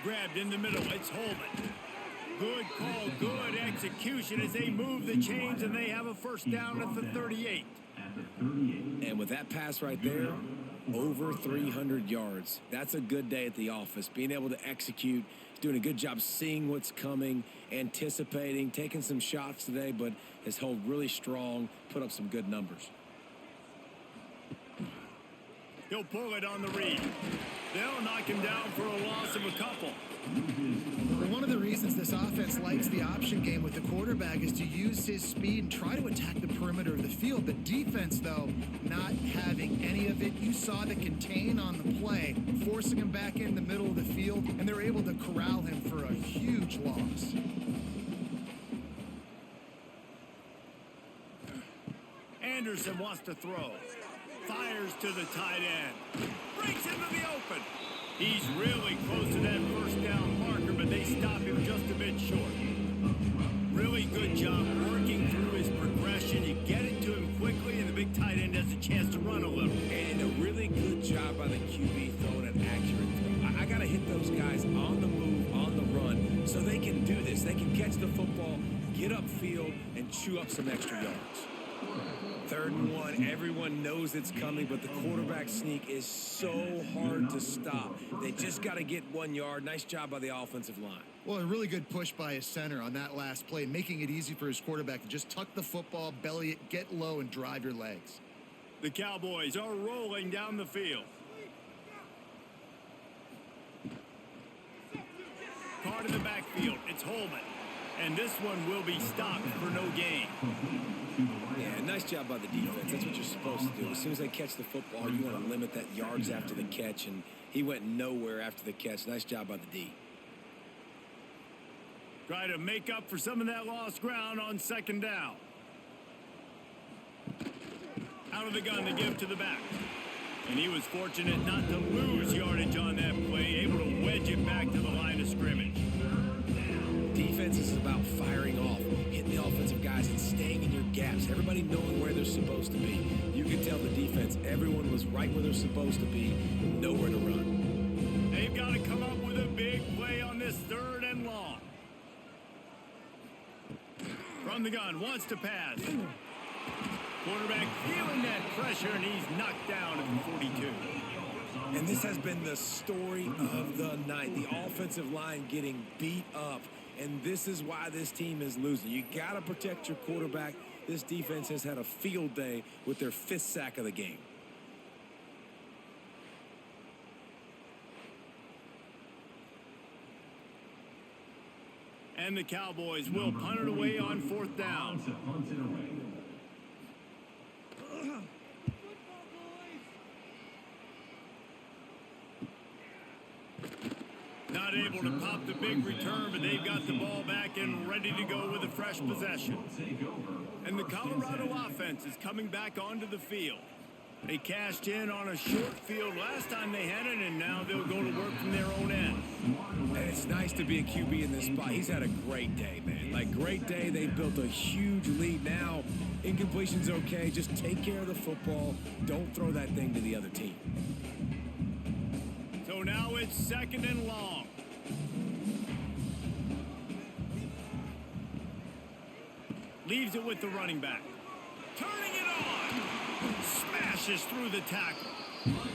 Speaker 1: Grabbed in the middle, it's Holman. Good call, good execution as they move the chains, and they have a first down at the 38.
Speaker 2: And with that pass right there, over 300 yards. That's a good day at the office. Being able to execute, doing a good job seeing what's coming, anticipating, taking some shots today, but has held really strong, put up some good numbers.
Speaker 1: He'll pull it on the read. They'll knock him down for a loss of a couple.
Speaker 3: Well, one of the reasons this offense likes the option game with the quarterback is to use his speed and try to attack the perimeter of the field. The defense, though, not having any of it. You saw the contain on the play, forcing him back in the middle of the field, and they're able to corral him for a huge loss.
Speaker 1: Anderson wants to throw. Fires to the tight end. Breaks into the open. He's really close to that first down marker, but they stop him just a bit short. Really good job working through his progression. You get it to him quickly, and the big tight end has a chance to run a little.
Speaker 2: And a really good job by the QB throwing an accurate throw. I got to hit those guys on the move, on the run, so they can do this. They can catch the football, get upfield, and chew up some extra yards. 3rd and 1, everyone knows it's coming, but the quarterback sneak is so hard to stop. They just got to get 1 yard. Nice job by the offensive line.
Speaker 3: Well, a really good push by his center on that last play, making it easy for his quarterback to just tuck the football, belly it, get low, and drive your legs.
Speaker 1: The Cowboys are rolling down the field. Card in the backfield. It's Holman. And this one will be stopped for no gain.
Speaker 2: Yeah, nice job by the defense. That's what you're supposed to do. As soon as they catch the football, you want to limit that yards after the catch, and he went nowhere after the catch. Nice job by the D.
Speaker 1: Try to make up for some of that lost ground on 2nd down. Out of the gun to give to the back. And he was fortunate not to lose yardage on that play, able to wedge it back to the line of scrimmage.
Speaker 2: Defense is about firing off, hitting the offensive guys and staying in your gaps. Everybody knowing where they're supposed to be. You can tell the defense, everyone was right where they're supposed to be, nowhere to run.
Speaker 1: They've got to come up with a big play on this 3rd and long. From the gun, wants to pass. Quarterback feeling that pressure, and he's knocked down at the 42.
Speaker 2: And this has been the story of the night. The offensive line getting beat up. And this is why this team is losing. You got to protect your quarterback. This defense has had a field day with their 5th sack of the game.
Speaker 1: And the Cowboys will punt it away on 4th down. Not able to pop the big return, but they've got the ball back and ready to go with a fresh possession. And the Colorado offense is coming back onto the field. They cashed in on a short field last time they had it, and now they'll go to work from their own end.
Speaker 2: And it's nice to be a QB in this spot. He's had a great day, man. Like, great day. They built a huge lead. Now, incompletion's okay. Just take care of the football. Don't throw that thing to the other team.
Speaker 1: So now it's 2nd and long. Leaves it with the running back. Turning it on. Smashes through the tackle.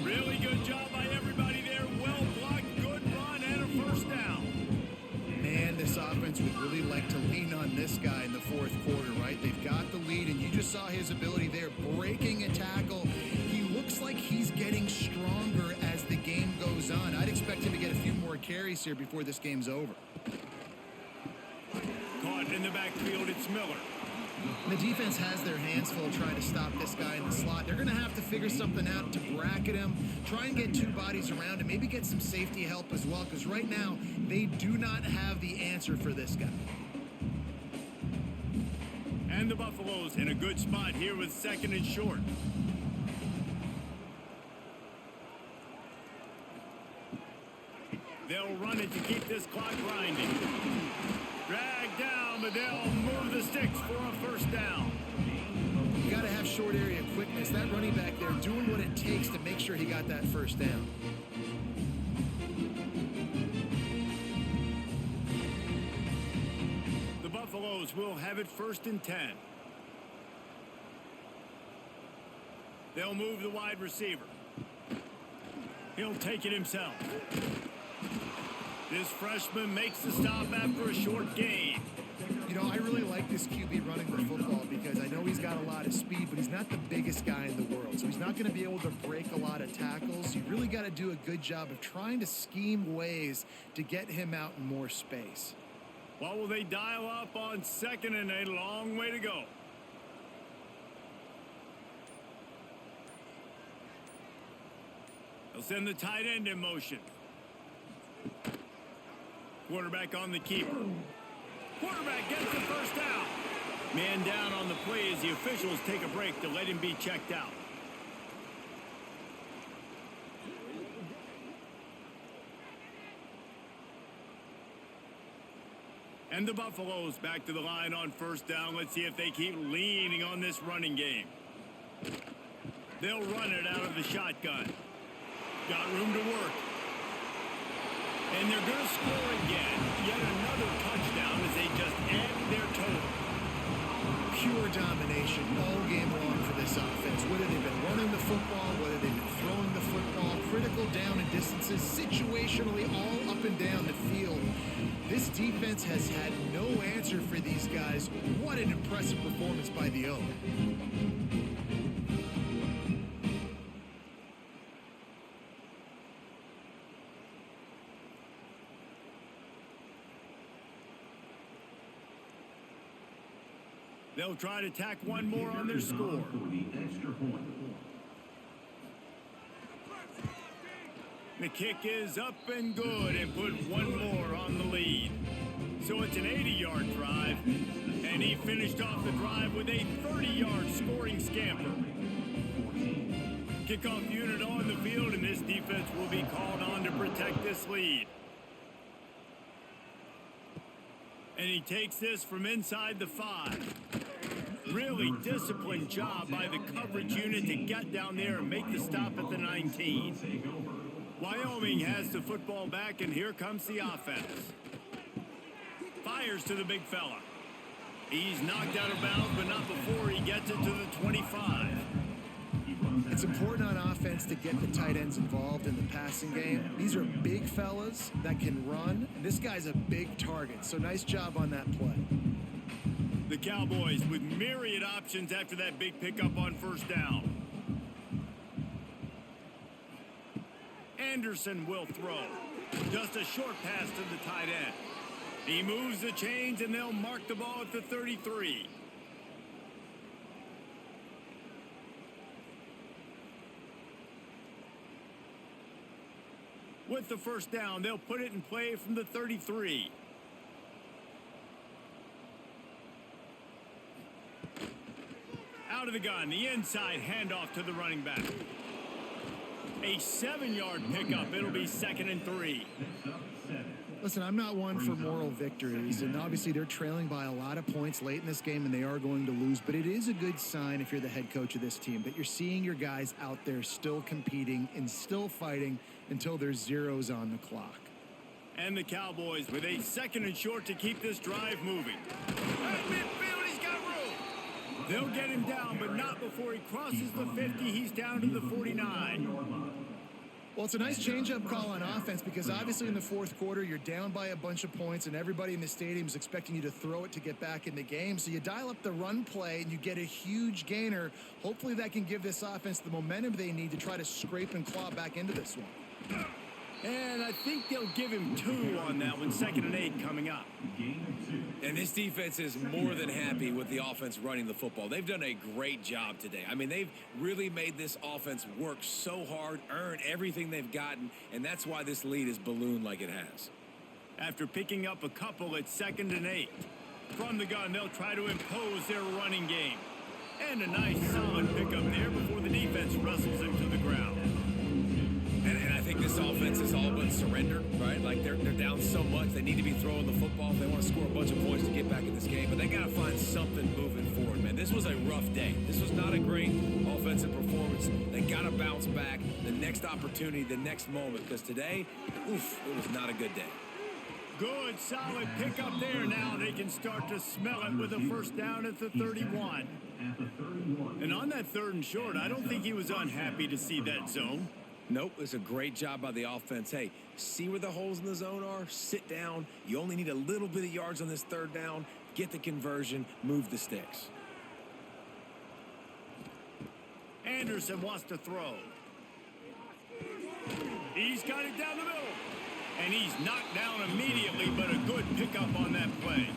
Speaker 1: Really good job by everybody there. Well blocked, good run, and a 1st down.
Speaker 3: Man, this offense would really like to lean on this guy in the 4th quarter, right? They've got the lead, and you just saw his ability there, breaking a tackle. He looks like he's getting stronger as the game goes on. I'd expect him to get a few more carries here before this game's over.
Speaker 1: Caught in the backfield, it's Miller.
Speaker 3: The defense has their hands full trying to stop this guy in the slot. They're going to have to figure something out to bracket him, try and get 2 bodies around him, maybe get some safety help as well, because right now they do not have the answer for this guy.
Speaker 1: And the Buffaloes in a good spot here with 2nd and short. They'll run it to keep this clock grinding. Drag down, but they'll move the sticks for a 1st down.
Speaker 3: You got to have short area quickness. That running back there doing what it takes to make sure he got that 1st down.
Speaker 1: The Buffaloes will have it 1st and 10. They'll move the wide receiver. He'll take it himself. This freshman makes the stop after a short gain.
Speaker 3: You know, I really like this QB running the football because I know he's got a lot of speed, but he's not the biggest guy in the world. So he's not going to be able to break a lot of tackles. You really got to do a good job of trying to scheme ways to get him out in more space.
Speaker 1: What will they dial up on 2nd and a long way to go? They'll send the tight end in motion. Quarterback on the keeper. Quarterback gets the first down. Man down on the play as the officials take a break to let him be checked out. And the Buffaloes back to the line on 1st down. Let's see if they keep leaning on this running game. They'll run it out of the shotgun. Got room to work. And they're going to score again. Yet another touchdown as they just add their total.
Speaker 3: Pure domination all game long for this offense. Whether they've been running the football, whether they've been throwing the football, critical down and distances, situationally all up and down the field. This defense has had no answer for these guys. What an impressive performance by the O.
Speaker 1: They'll try to tack one more on their score. The kick is up and good and put one more on the lead. So it's an 80-yard drive, and he finished off the drive with a 30-yard scoring scamper. Kickoff unit on the field, and this defense will be called on to protect this lead. And he takes this from inside the 5. Really disciplined job by the coverage unit to get down there and make the stop at the 19. Wyoming has the football back, and here comes the offense. Fires to the big fella. He's knocked out of bounds, but not before he gets it to the 25.
Speaker 3: It's important on offense to get the tight ends involved in the passing game. These are big fellas that can run, and this guy's a big target, so nice job on that play.
Speaker 1: The Cowboys with myriad options after that big pickup on 1st down. Anderson will throw. Just a short pass to the tight end. He moves the chains, and they'll mark the ball at the 33. With the 1st down, they'll put it in play from the 33. Out of the gun, the inside handoff to the running back. A 7-yard pickup. It'll be 2nd and 3.
Speaker 3: Listen, I'm not one for moral victories, and obviously they're trailing by a lot of points late in this game, and they are going to lose, but it is a good sign if you're the head coach of this team that you're seeing your guys out there still competing and still fighting until there's zeros on the clock.
Speaker 1: And the Cowboys with a 2nd and short to keep this drive moving. At midfield, he's got room. They'll get him down, but not before he crosses the 50. He's down to the 49.
Speaker 3: Well, it's a nice change-up call on offense because obviously in the 4th quarter, you're down by a bunch of points and everybody in the stadium is expecting you to throw it to get back in the game. So you dial up the run play and you get a huge gainer. Hopefully that can give this offense the momentum they need to try to scrape and claw back into this one.
Speaker 1: And I think they'll give him 2 on that one. 2nd and 8 coming up.
Speaker 2: And this defense is more than happy with the offense running the football. They've done a great job today. I mean, they've really made this offense work so hard, earn everything they've gotten, and that's why this lead is ballooned like it has.
Speaker 1: After picking up a couple at 2nd and 8. From the gun, they'll try to impose their running game. And a nice solid pickup there before the defense wrestles him to the ground.
Speaker 2: And I think this offense is all but surrendered, right? Like they're down so much, they need to be throwing the football. They want to score a bunch of points to get back in this game, but they got to find something moving forward, man. This was a rough day. This was not a great offensive performance. They got to bounce back the next opportunity, the next moment, because today, oof, it was not a good day.
Speaker 1: Good, solid pickup there. Now they can start to smell it with a 1st down at the 31. And on that 3rd and short, I don't think he was unhappy to see that zone.
Speaker 2: Nope, it's a great job by the offense. Hey, see where the holes in the zone are? Sit down. You only need a little bit of yards on this 3rd down. get the conversion, move the sticks.
Speaker 1: Anderson wants to throw. He's got it down the middle. And he's knocked down immediately, but a good pickup on that play.